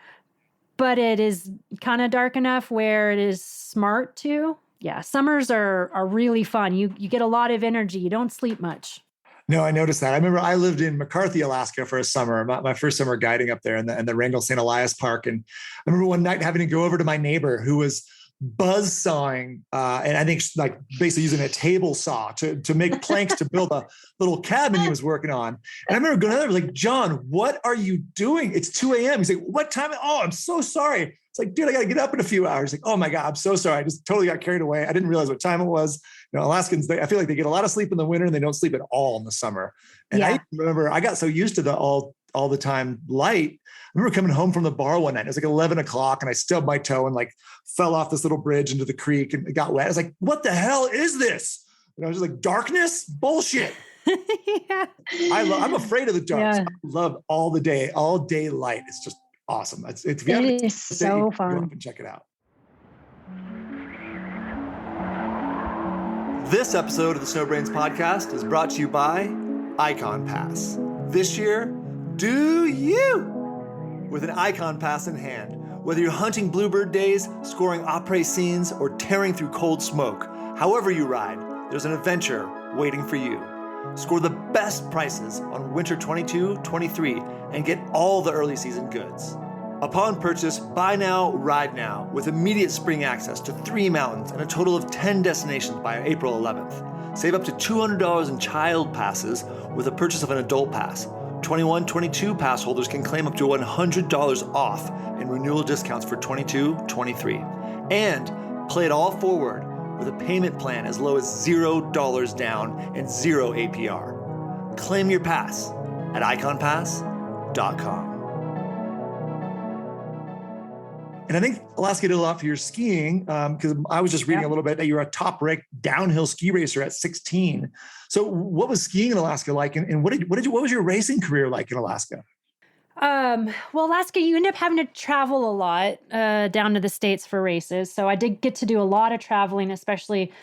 But it is kind of dark enough where it is smart to. Yeah, summers are really fun. You get a lot of energy. You don't sleep much. No, I noticed that. I remember I lived in McCarthy, Alaska for a summer, my first summer guiding up there in the Wrangell St. Elias Park. And I remember one night having to go over to my neighbor who was buzz sawing, and I think like basically using a table saw to make planks to build a little cabin he was working on. And I remember going there, I was like, John, what are you doing? It's 2 a.m. He's like, what time? Oh, I'm so sorry. It's like, dude, I got to get up in a few hours. Like, oh my God, I'm so sorry. I just totally got carried away. I didn't realize what time it was. Alaskans, I feel like they get a lot of sleep in the winter and they don't sleep at all in the summer. And I remember I got so used to the all the time light. I remember coming home from the bar one night. It was like 11 o'clock and I stubbed my toe and like fell off this little bridge into the creek and it got wet. I was like, what the hell is this? And I was just like, darkness? Bullshit. I'm afraid of the dark. Yeah. I love all day light. It's just awesome. It is so fun. Go up and check it out. This episode of the Snowbrains podcast is brought to you by Icon Pass. This year, do you? With an Icon Pass in hand, whether you're hunting bluebird days, scoring après scenes, or tearing through cold smoke, however you ride, there's an adventure waiting for you. Score the best prices on winter 22-23 and get all the early season goods. Upon purchase, buy now, ride now, with immediate spring access to 3 mountains and a total of 10 destinations by April 11th. Save up to $200 in child passes with a purchase of an adult pass. 21, 22 pass holders can claim up to $100 off in renewal discounts for 22, 23. And play it all forward with a payment plan as low as $0 down and 0 APR. Claim your pass at iconpass.com. And I think Alaska did a lot for your skiing because I was just reading a little bit that you're a top-ranked downhill ski racer at 16. So what was skiing in Alaska like, and what was your racing career like in Alaska? Well, Alaska, you end up having to travel a lot down to the States for races. So I did get to do a lot of traveling, especially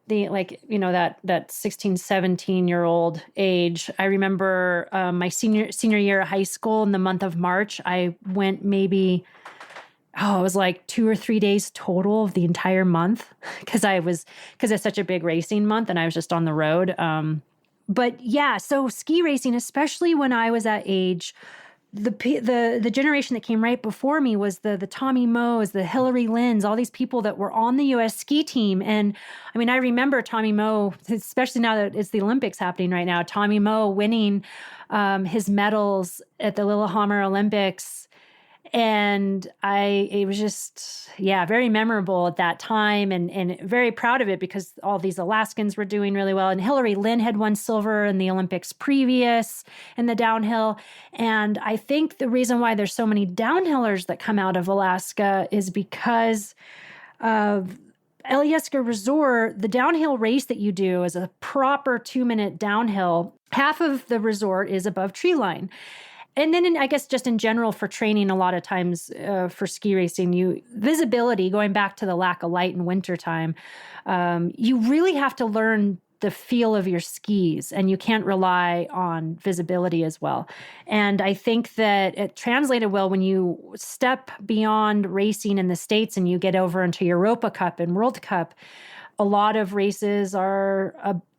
that 16, 17-year-old age. I remember my senior year of high school in the month of March, I went it was like 2 or 3 days total of the entire month because it's such a big racing month and I was just on the road. But yeah, so ski racing, especially when I was that age, the generation that came right before me was the Tommy Moes, the Hillary Lynns, all these people that were on the U.S. ski team. And I mean, I remember Tommy Moe, especially now that it's the Olympics happening right now, Tommy Moe winning his medals at the Lillehammer Olympics. And it was just, very memorable at that time and very proud of it because all these Alaskans were doing really well. And Hillary Lynn had won silver in the Olympics previous in the downhill. And I think the reason why there's so many downhillers that come out of Alaska is because of Alyeska Resort. The downhill race that you do is a proper 2-minute downhill. Half of the resort is above tree line. And then I guess just in general for training, a lot of times for ski racing, visibility, going back to the lack of light in wintertime, you really have to learn the feel of your skis and you can't rely on visibility as well. And I think that it translated well when you step beyond racing in the States and you get over into Europa Cup and World Cup. A lot of races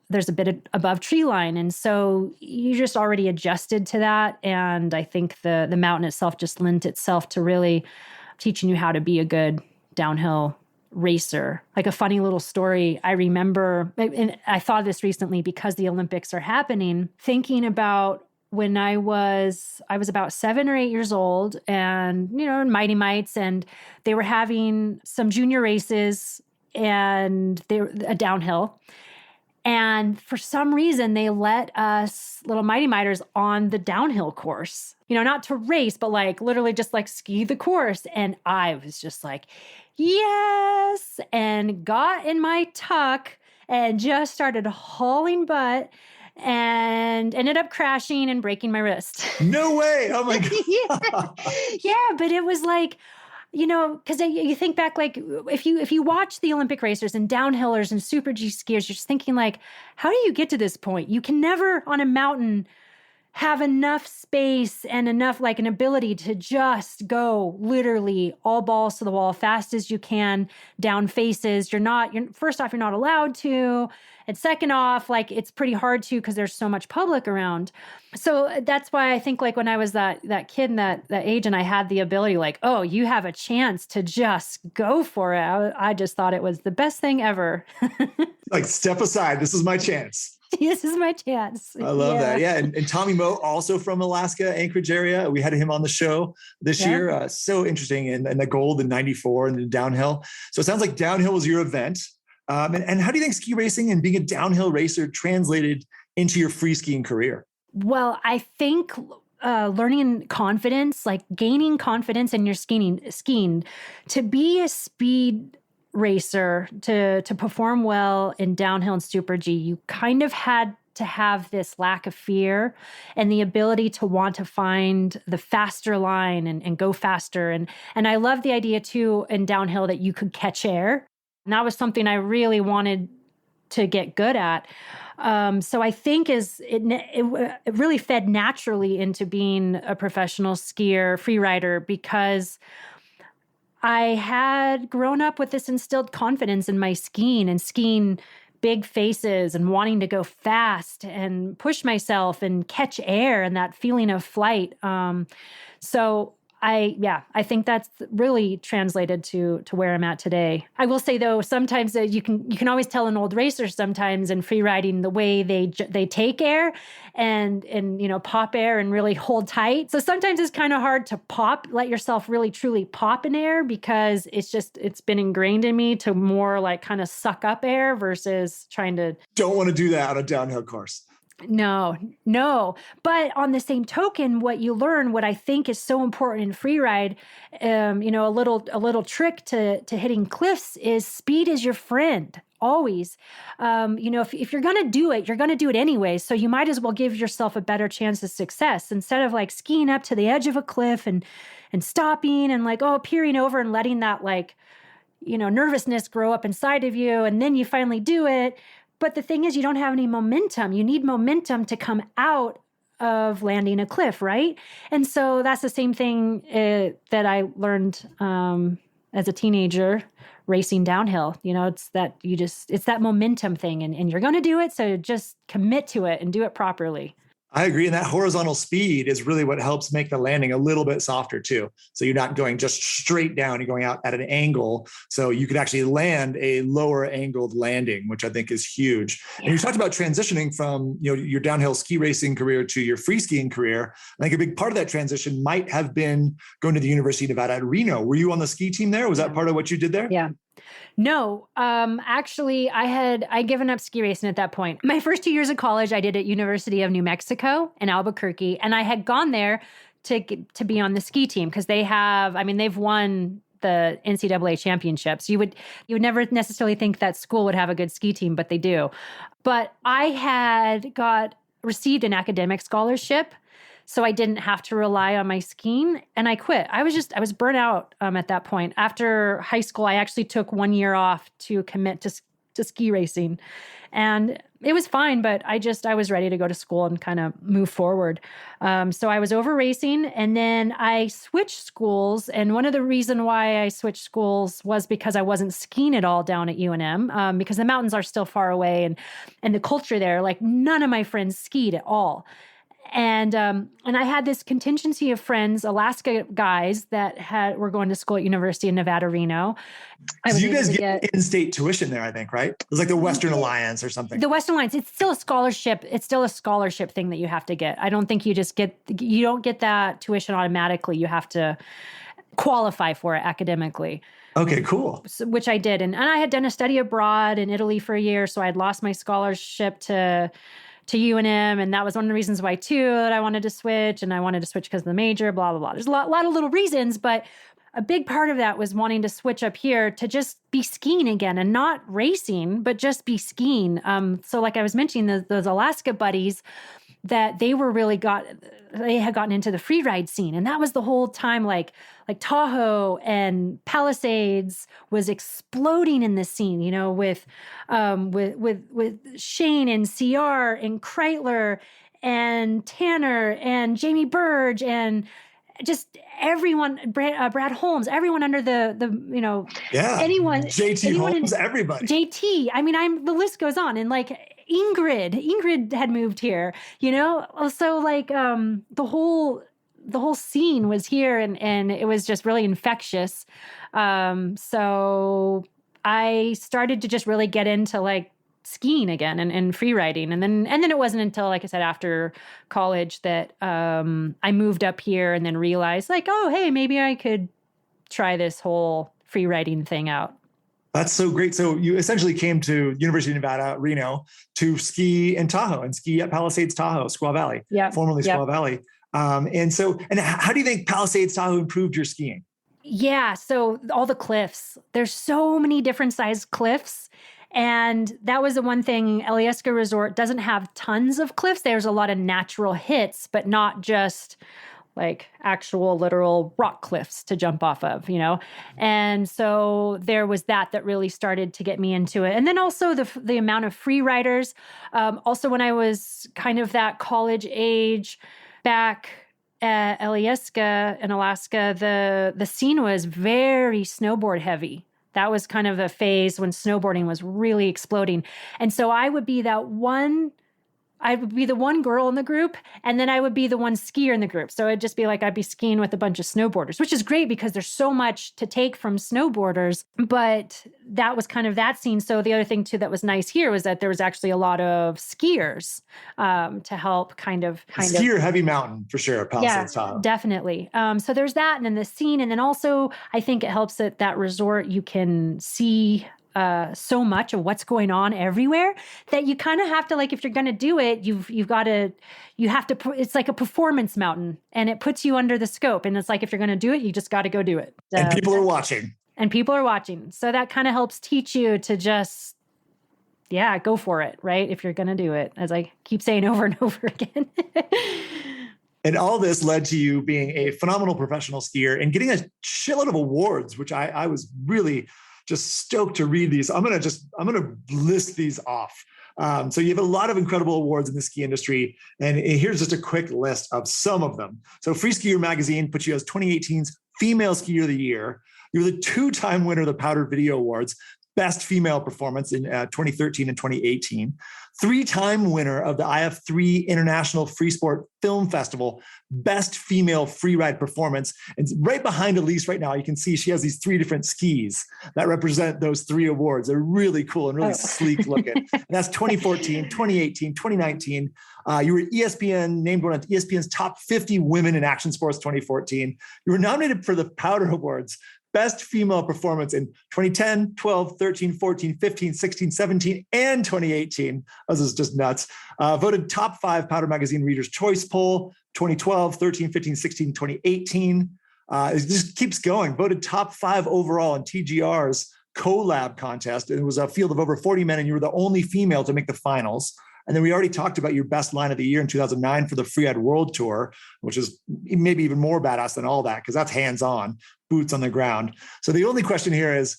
there's a bit above tree line. And so you just already adjusted to that. And I think the mountain itself just lent itself to really teaching you how to be a good downhill racer. Like a funny little story, I remember, and I thought of this recently because the Olympics are happening, thinking about when I was about 7 or 8 years old and, in Mighty Mites, and they were having some junior races and they were a downhill. And for some reason, they let us little Mighty Miters on the downhill course, not to race, but literally just ski the course. And I was just yes, and got in my tuck and just started hauling butt and ended up crashing and breaking my wrist. No way. Oh my God. Yeah, but it was because you think back, if you watch the Olympic racers and downhillers and super G skiers, you're just thinking how do you get to this point? You can never on a mountain have enough space and enough an ability to just go literally all balls to the wall fast as you can down faces. First off, you're not allowed to. And second off, it's pretty hard to because there's so much public around. So that's why I think when I was that kid in that age and I had the ability oh, you have a chance to just go for it. I just thought it was the best thing ever. Step aside. This is my chance. This is my chance. I love that. Yeah. And Tommy Moe, also from Alaska, Anchorage area. We had him on the show this year. So interesting. And the gold in 94 and the downhill. So it sounds like downhill was your event. And how do you think ski racing and being a downhill racer translated into your free skiing career? Well, I think learning confidence, gaining confidence in your skiing, to be a speed racer, to perform well in downhill and super G, you kind of had to have this lack of fear and the ability to want to find the faster line and go faster. And I love the idea too in downhill that you could catch air. And that was something I really wanted to get good at. So I think it really fed naturally into being a professional skier, free rider, because I had grown up with this instilled confidence in my skiing and skiing big faces and wanting to go fast and push myself and catch air and that feeling of flight. So I think that's really translated to where I'm at today. I will say though, sometimes you can always tell an old racer sometimes in free riding the way they take air and pop air and really hold tight. So sometimes it's kind of hard to let yourself really truly pop in air because it's been ingrained in me to more like kind of suck up air versus trying to. Don't want to do that on a downhill course. No. But on the same token, what you learn, what I think is so important in freeride, a little trick to hitting cliffs is speed is your friend. Always. If you're going to do it, you're going to do it anyway. So you might as well give yourself a better chance of success instead of like skiing up to the edge of a cliff and stopping and like, peering over and letting that like, nervousness grow up inside of you. And then you finally do it. But the thing is, you don't have any momentum. You need momentum to come out of landing a cliff, right? And so that's the same thing that I learned as a teenager racing downhill. It's that momentum thing, and you're going to do it. So just commit to it and do it properly. I agree. And that horizontal speed is really what helps make the landing a little bit softer too. So you're not going just straight down, you're going out at an angle. So you can actually land a lower angled landing, which I think is huge. Yeah. And you talked about transitioning from, your downhill ski racing career to your free skiing career. I think a big part of that transition might have been going to the University of Nevada at Reno. Were you on the ski team there? Was that part of what you did there? Yeah. No, actually I'd given up ski racing at that point. My first 2 years of college, I did at University of New Mexico in Albuquerque. And I had gone there to be on the ski team because they've won the NCAA championships. You would never necessarily think that school would have a good ski team, but they do. But I had received an academic scholarship, so I didn't have to rely on my skiing, and I quit. I was burnt out at that point. After high school, I actually took 1 year off to commit to ski racing, and it was fine. But I was ready to go to school and kind of move forward. So I was over racing, and then I switched schools. And one of the reasons why I switched schools was because I wasn't skiing at all down at UNM, because the mountains are still far away, and the culture there, like none of my friends skied at all. And I had this contingency of friends, Alaska guys that were going to school at University of Nevada, Reno. So you guys get in-state tuition there, I think, right? It was like the Western Alliance or something. The Western Alliance, it's still a scholarship. It's still a scholarship thing that you have to get. I don't think you don't get that tuition automatically. You have to qualify for it academically. Okay, cool. Which I did. And I had done a study abroad in Italy for a year. So I had lost my scholarship to UNM. And that was one of the reasons why too, that I wanted to switch, and I wanted to switch because of the major, blah, blah, blah. There's a lot of little reasons, but a big part of that was wanting to switch up here to just be skiing again, and not racing, but just be skiing. So like I was mentioning, those Alaska buddies, that they had gotten into the free ride scene. And that was the whole time, like Tahoe and Palisades was exploding in this scene, with Shane and CR and Kreitler and Tanner and Jamie Burge and just everyone, Brad Holmes, everyone under anyone, JT Holmes, everybody. JT. The list goes on. And like Ingrid had moved here, So like the whole scene was here, and it was just really infectious. So I started to just really get into like skiing again and free riding. And then it wasn't until, like I said, after college that I moved up here and then realized like, oh, hey, maybe I could try this whole free riding thing out. That's so great. So you essentially came to University of Nevada, Reno, to ski in Tahoe and ski at Palisades Tahoe, Squaw Valley, formerly Squaw Valley. And how do you think Palisades Tahoe improved your skiing? Yeah. So all the cliffs, there's so many different sized cliffs. And that was the one thing. Alyeska Resort doesn't have tons of cliffs. There's a lot of natural hits, but not just like actual literal rock cliffs to jump off of, And so there was that really started to get me into it. And then also the amount of free riders. Also when I was kind of that college age back at Alyeska in Alaska, the scene was very snowboard heavy. That was kind of a phase when snowboarding was really exploding. And so I would be that one I would be the one girl in the group, and then I would be the one skier in the group. So it'd just be like I'd be skiing with a bunch of snowboarders, which is great because there's so much to take from snowboarders. But that was kind of that scene. So the other thing too that was nice here was that there was actually a lot of skiers to help kind of skier heavy mountain for sure. Yeah, definitely. So there's that, and then the scene, and then also I think it helps at that resort you can see so much of what's going on everywhere that you kind of have to, like, if you're going to do it, it's like a performance mountain, and it puts you under the scope. And it's like, if you're going to do it, you just got to go do it. And people are watching. So that kind of helps teach you to just, go for it, right? If you're going to do it, as I keep saying over and over again. And all this led to you being a phenomenal professional skier and getting a shitload of awards, which I was really just stoked to read these. I'm going to list these off. So you have a lot of incredible awards in the ski industry. And here's just a quick list of some of them. So Freeskier magazine puts you as 2018's Female Skier of the Year. You're the 2-time winner of the Powder Video Awards, Best Female Performance in 2013 and 2018. 3-time winner of the IF3 International Freesport Film Festival, Best Female Freeride Performance. And right behind Elyse right now, you can see she has these 3 different skis that represent those 3 awards. They're really cool and really sleek looking. And that's 2014, 2018, 2019. You were ESPN, named one of ESPN's top 50 women in action sports 2014. You were nominated for the Powder Awards, Best Female Performance in 2010, 12, 13, 14, 15, 16, 17, and 2018. This is just nuts. Voted top 5 Powder Magazine Reader's Choice Poll, 2012, 13, 15, 16, 2018. It just keeps going. Voted top 5 overall in TGR's collab contest. It was a field of over 40 men, and you were the only female to make the finals. And then we already talked about your best line of the year in 2009 for the Freeride World Tour, which is maybe even more badass than all that, because that's hands-on, boots on the ground. So the only question here is,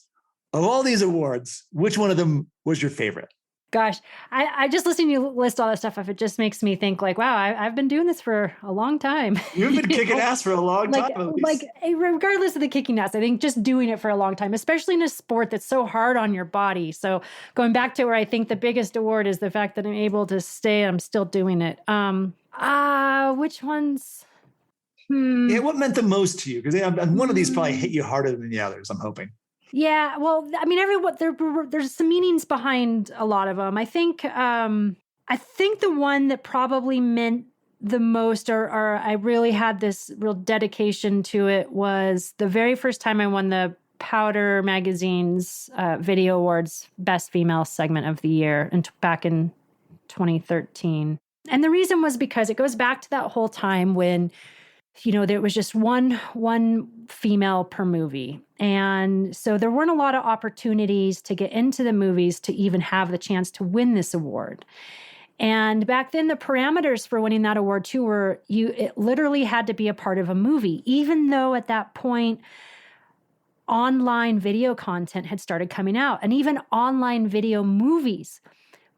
of all these awards, which one of them was your favorite? Gosh, I just listening to you list all that stuff off. It just makes me think like, wow, I've been doing this for a long time. You've been kicking ass for a long time. Regardless of the kicking ass, I think just doing it for a long time, especially in a sport that's so hard on your body. So going back to where I think the biggest award is the fact that I'm able to stay, I'm still doing it. Which ones? Yeah, what meant the most to you? Because one of these probably hit you harder than the others, I'm hoping. Yeah, well, I mean, there's some meanings behind a lot of them. I think the one that probably meant the most, or I really had this real dedication to it, was the very first time I won the Powder Magazine's Video Awards Best Female Segment of the Year, back in 2013. And the reason was because it goes back to that whole time when, there was just one female per movie. And so there weren't a lot of opportunities to get into the movies to even have the chance to win this award. And back then, the parameters for winning that award too were it literally had to be a part of a movie, even though at that point, online video content had started coming out, and even online video movies.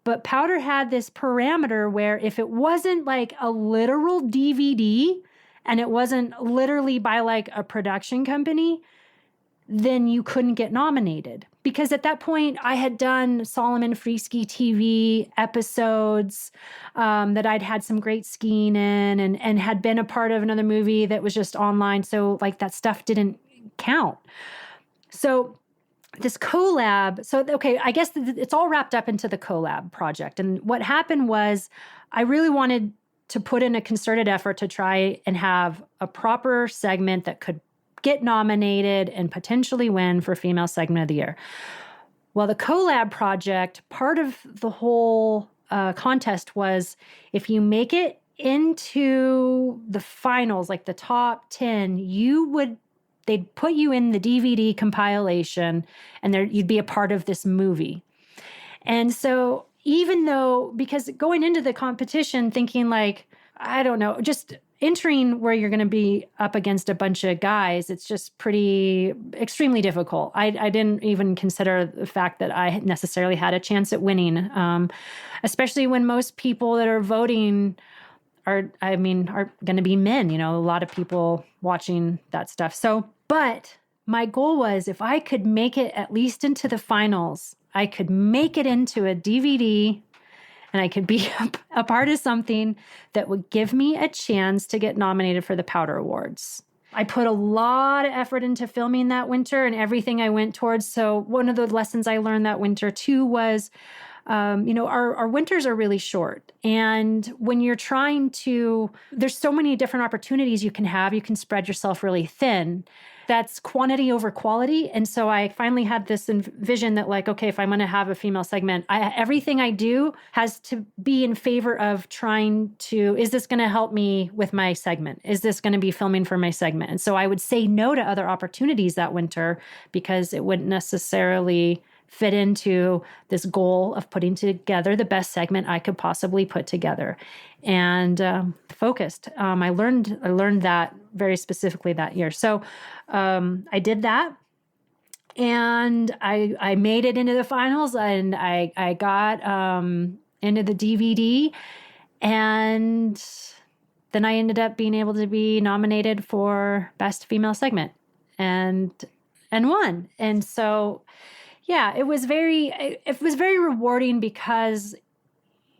But Powder had this parameter where if it wasn't like a literal DVD, and it wasn't literally by like a production company, then you couldn't get nominated. Because at that point, I had done Solomon Freeski TV episodes that I'd had some great skiing in, and had been a part of another movie that was just online. So like that stuff didn't count. So this collab, I guess it's all wrapped up into the collab project. And what happened was I really wanted to put in a concerted effort to try and have a proper segment that could get nominated and potentially win for Female Segment of the Year. Well, the collab project, part of the whole contest was if you make it into the finals, like the top 10, they'd put you in the DVD compilation, and you'd be a part of this movie. And so even though, because going into the competition thinking like, I don't know, just entering where you're going to be up against a bunch of guys, it's just extremely difficult. I didn't even consider the fact that I necessarily had a chance at winning, especially when most people that are voting are going to be men, a lot of people watching that stuff. So, but my goal was if I could make it at least into the finals, I could make it into a DVD, and I could be a part of something that would give me a chance to get nominated for the Powder Awards. I put a lot of effort into filming that winter and everything I went towards. So one of the lessons I learned that winter too was, our winters are really short. And when you're there's so many different opportunities you can have. You can spread yourself really thin. That's quantity over quality. And so I finally had this vision that okay, if I'm going to have a female segment, everything I do has to be in favor of is this going to help me with my segment? Is this going to be filming for my segment? And so I would say no to other opportunities that winter because it wouldn't necessarily fit into this goal of putting together the best segment I could possibly put together, and focused. I learned that very specifically that year. So I did that, and I made it into the finals, and I got into the DVD, and then I ended up being able to be nominated for Best Female Segment, and won. And so. Yeah, it was very rewarding because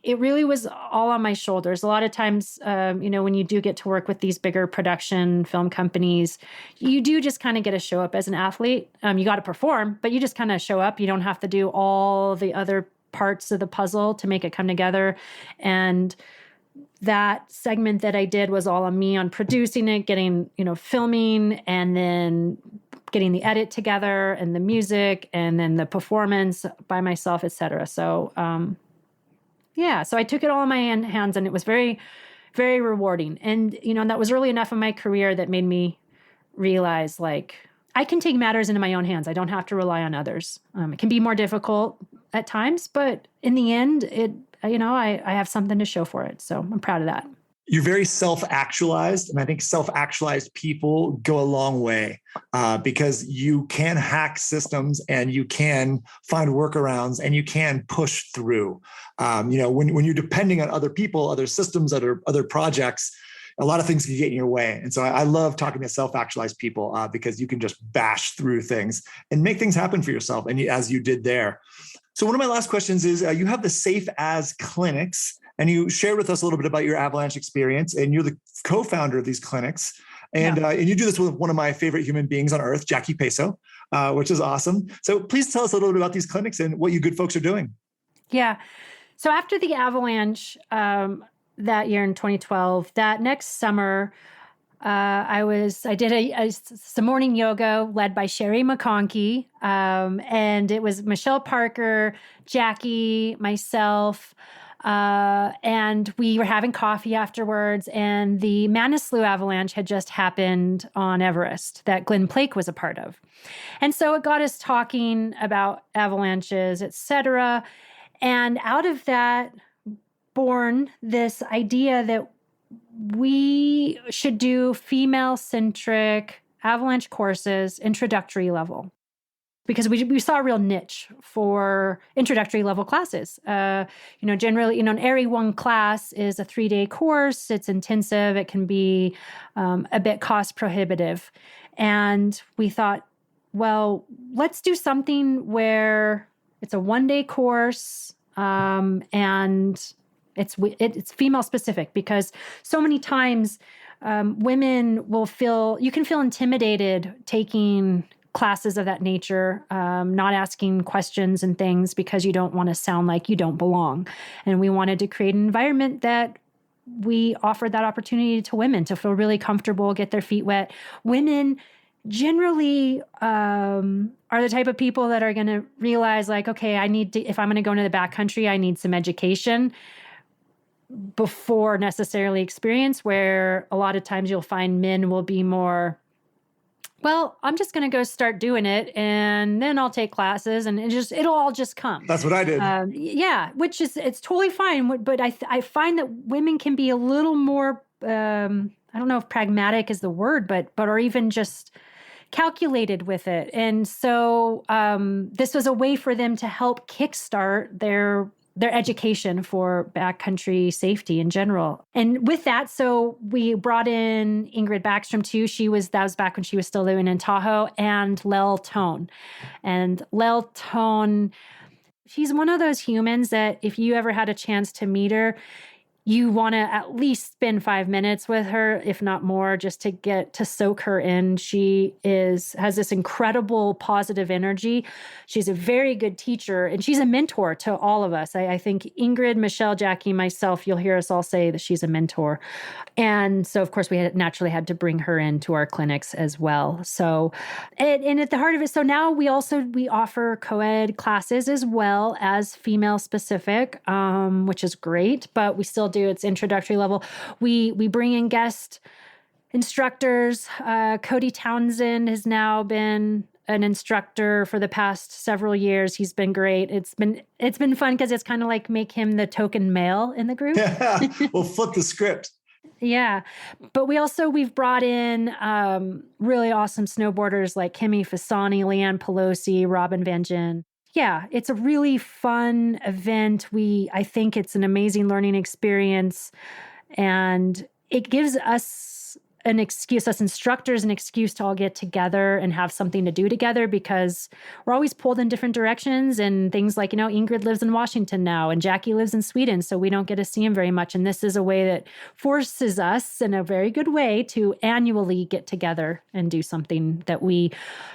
it really was all on my shoulders. A lot of times, when you do get to work with these bigger production film companies, you do just kind of get to show up as an athlete. You got to perform, but you just kind of show up. You don't have to do all the other parts of the puzzle to make it come together. And that segment that I did was all on me, on producing it, getting, filming, and then getting the edit together and the music and then the performance by myself, et cetera. So, so I took it all in my hands, and it was very, very rewarding. And, that was early enough in my career that made me realize I can take matters into my own hands. I don't have to rely on others. It can be more difficult at times, but in the end, I have something to show for it. So I'm proud of that. You're very self-actualized, and I think self-actualized people go a long way because you can hack systems and you can find workarounds and you can push through. When you're depending on other people, other systems, other projects, a lot of things can get in your way. And so I love talking to self-actualized people because you can just bash through things and make things happen for yourself, and as you did there. So one of my last questions is, you have the Safe As clinics, and you shared with us a little bit about your avalanche experience, and you're the co-founder of these clinics. And, and you do this with one of my favorite human beings on earth, Jackie Peso, which is awesome. So please tell us a little bit about these clinics and what you good folks are doing. Yeah. So after the avalanche that year in 2012, that next summer, I did some morning yoga led by Sherry McConkey. And it was Michelle Parker, Jackie, myself, and we were having coffee afterwards, and the Manaslu avalanche had just happened on Everest that Glenn Plake was a part of. And so it got us talking about avalanches, et cetera. And out of that born this idea that we should do female-centric avalanche courses, introductory level. Because we saw a real niche for introductory level classes. Generally, an ARI 1 class is a 3-day course. It's intensive. It can be a bit cost prohibitive. And we thought, well, let's do something where it's a 1-day course and it's female specific, because so many times women you can feel intimidated taking classes of that nature, not asking questions and things because you don't want to sound like you don't belong. And we wanted to create an environment that we offered that opportunity to women to feel really comfortable, get their feet wet. Women generally are the type of people that are going to realize okay, if I'm going to go into the backcountry, I need some education before necessarily experience, where a lot of times you'll find men will be more, well, I'm just going to go start doing it, and then I'll take classes, and it'll all just come. That's what I did. Which it's totally fine. But I find that women can be a little more, I don't know if pragmatic is the word, but or even just calculated with it. And so this was a way for them to help kickstart their education for backcountry safety in general. And with that, so we brought in Ingrid Backstrom too. That was back when she was still living in Tahoe, and Lel Tone. And Lel Tone She's one of those humans that if you ever had a chance to meet her, you want to at least spend 5 minutes with her, if not more, just to get to soak her in. She has this incredible positive energy. She's a very good teacher, and she's a mentor to all of us. I think Ingrid, Michelle, Jackie, myself, you'll hear us all say that she's a mentor. And so, of course, we naturally had to bring her into our clinics as well. So, and at the heart of it, so now we offer co-ed classes as well as female specific, which is great, but we still do its introductory level. We bring in guest instructors. Cody Townsend has now been an instructor for the past several years. He's been great. It's been fun because it's kind of like make him the token male in the group. Yeah, we'll flip the script. Yeah. But we've brought in really awesome snowboarders like Kimmy Fasani, Leanne Pelosi, Robin Van Gyn. Yeah, it's a really fun event. I think it's an amazing learning experience, and it gives us instructors, an excuse to all get together and have something to do together, because we're always pulled in different directions, and things like, Ingrid lives in Washington now and Jackie lives in Sweden, so we don't get to see him very much. And this is a way that forces us in a very good way to annually get together and do something that we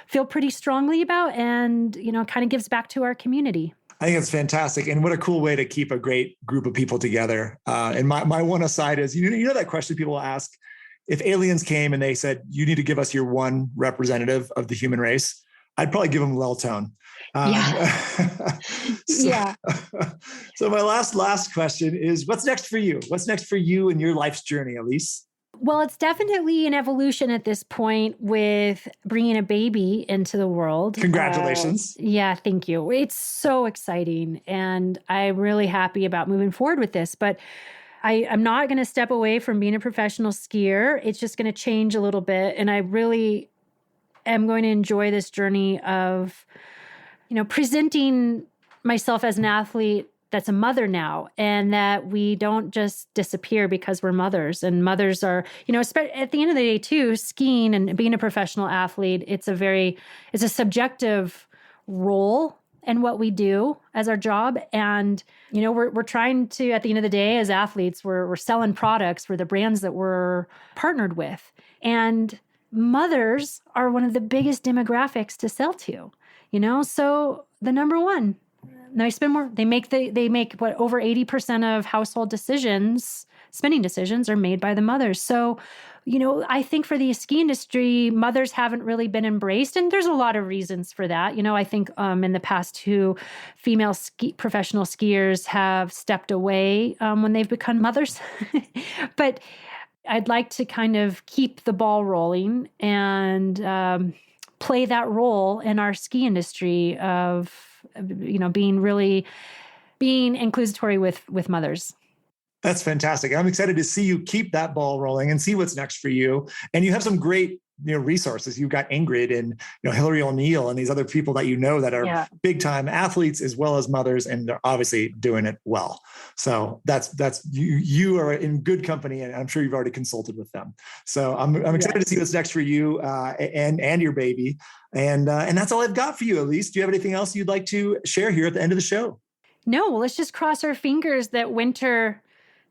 feel pretty strongly about and, kind of gives back to our community. I think it's fantastic. And what a cool way to keep a great group of people together. And my one aside is, that question people ask, if aliens came and they said, you need to give us your one representative of the human race, I'd probably give them Leltone. Yeah. So my last question is, what's next for you? What's next for you in your life's journey, Elyse? Well, it's definitely an evolution at this point with bringing a baby into the world. Congratulations. Yeah, thank you. It's so exciting, and I'm really happy about moving forward with this. But I'm not going to step away from being a professional skier. It's just going to change a little bit. And I really am going to enjoy this journey of, presenting myself as an athlete that's a mother now, and that we don't just disappear because we're mothers. And mothers are, at the end of the day too, skiing and being a professional athlete, it's a subjective role and what we do as our job. And, we're trying to, at the end of the day, as athletes, we're selling products for the brands that we're partnered with. And mothers are one of the biggest demographics to sell to, so the number one, they make what, over 80% of household spending decisions are made by the mothers. So, I think for the ski industry, mothers haven't really been embraced. And there's a lot of reasons for that. I think in the past, 2 female professional skiers have stepped away when they've become mothers. But I'd like to kind of keep the ball rolling and play that role in our ski industry of, being inclusatory with mothers. That's fantastic. I'm excited to see you keep that ball rolling and see what's next for you. And you have some great, resources. You've got Ingrid and, Hillary O'Neill and these other people that are big time athletes as well as mothers, and they're obviously doing it well. So that's you are in good company, and I'm sure you've already consulted with them. So I'm excited to see what's next for you and your baby. And that's all I've got for you, Elyse. Do you have anything else you'd like to share here at the end of the show? No, well, let's just cross our fingers that winter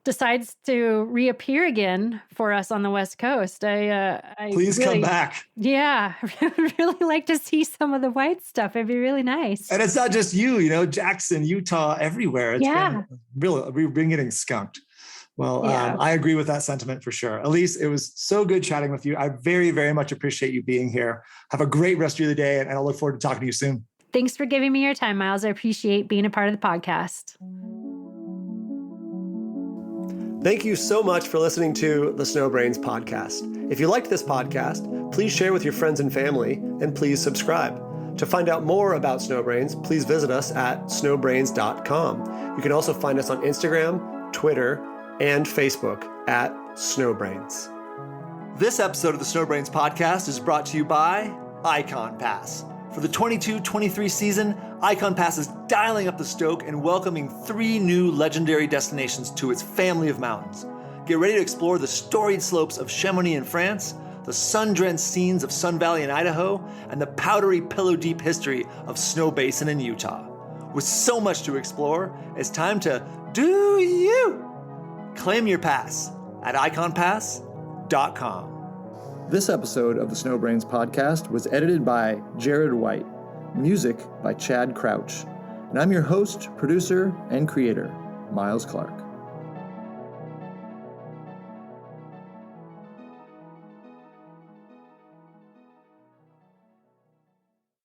decides to reappear again for us on the West Coast. Please come back. Yeah, I would really like to see some of the white stuff. It'd be really nice. And it's not just you, Jackson, Utah, everywhere. We've been getting skunked. Well, I agree with that sentiment for sure. Elyse, it was so good chatting with you. I very, very much appreciate you being here. Have a great rest of the day, and I'll look forward to talking to you soon. Thanks for giving me your time, Miles. I appreciate being a part of the podcast. Thank you so much for listening to the Snowbrains podcast. If you liked this podcast, please share with your friends and family, and please subscribe. To find out more about Snowbrains, please visit us at snowbrains.com. You can also find us on Instagram, Twitter, and Facebook at Snowbrains. This episode of the Snowbrains podcast is brought to you by Icon Pass. For the 22-23 season, Icon Pass is dialing up the stoke and welcoming 3 new legendary destinations to its family of mountains. Get ready to explore the storied slopes of Chamonix in France, the sun-drenched scenes of Sun Valley in Idaho, and the powdery pillow-deep history of Snow Basin in Utah. With so much to explore, it's time to do you! Claim your pass at iconpass.com. This episode of the Snowbrains podcast was edited by Jared White, music by Chad Crouch, and I'm your host, producer, and creator, Miles Clark.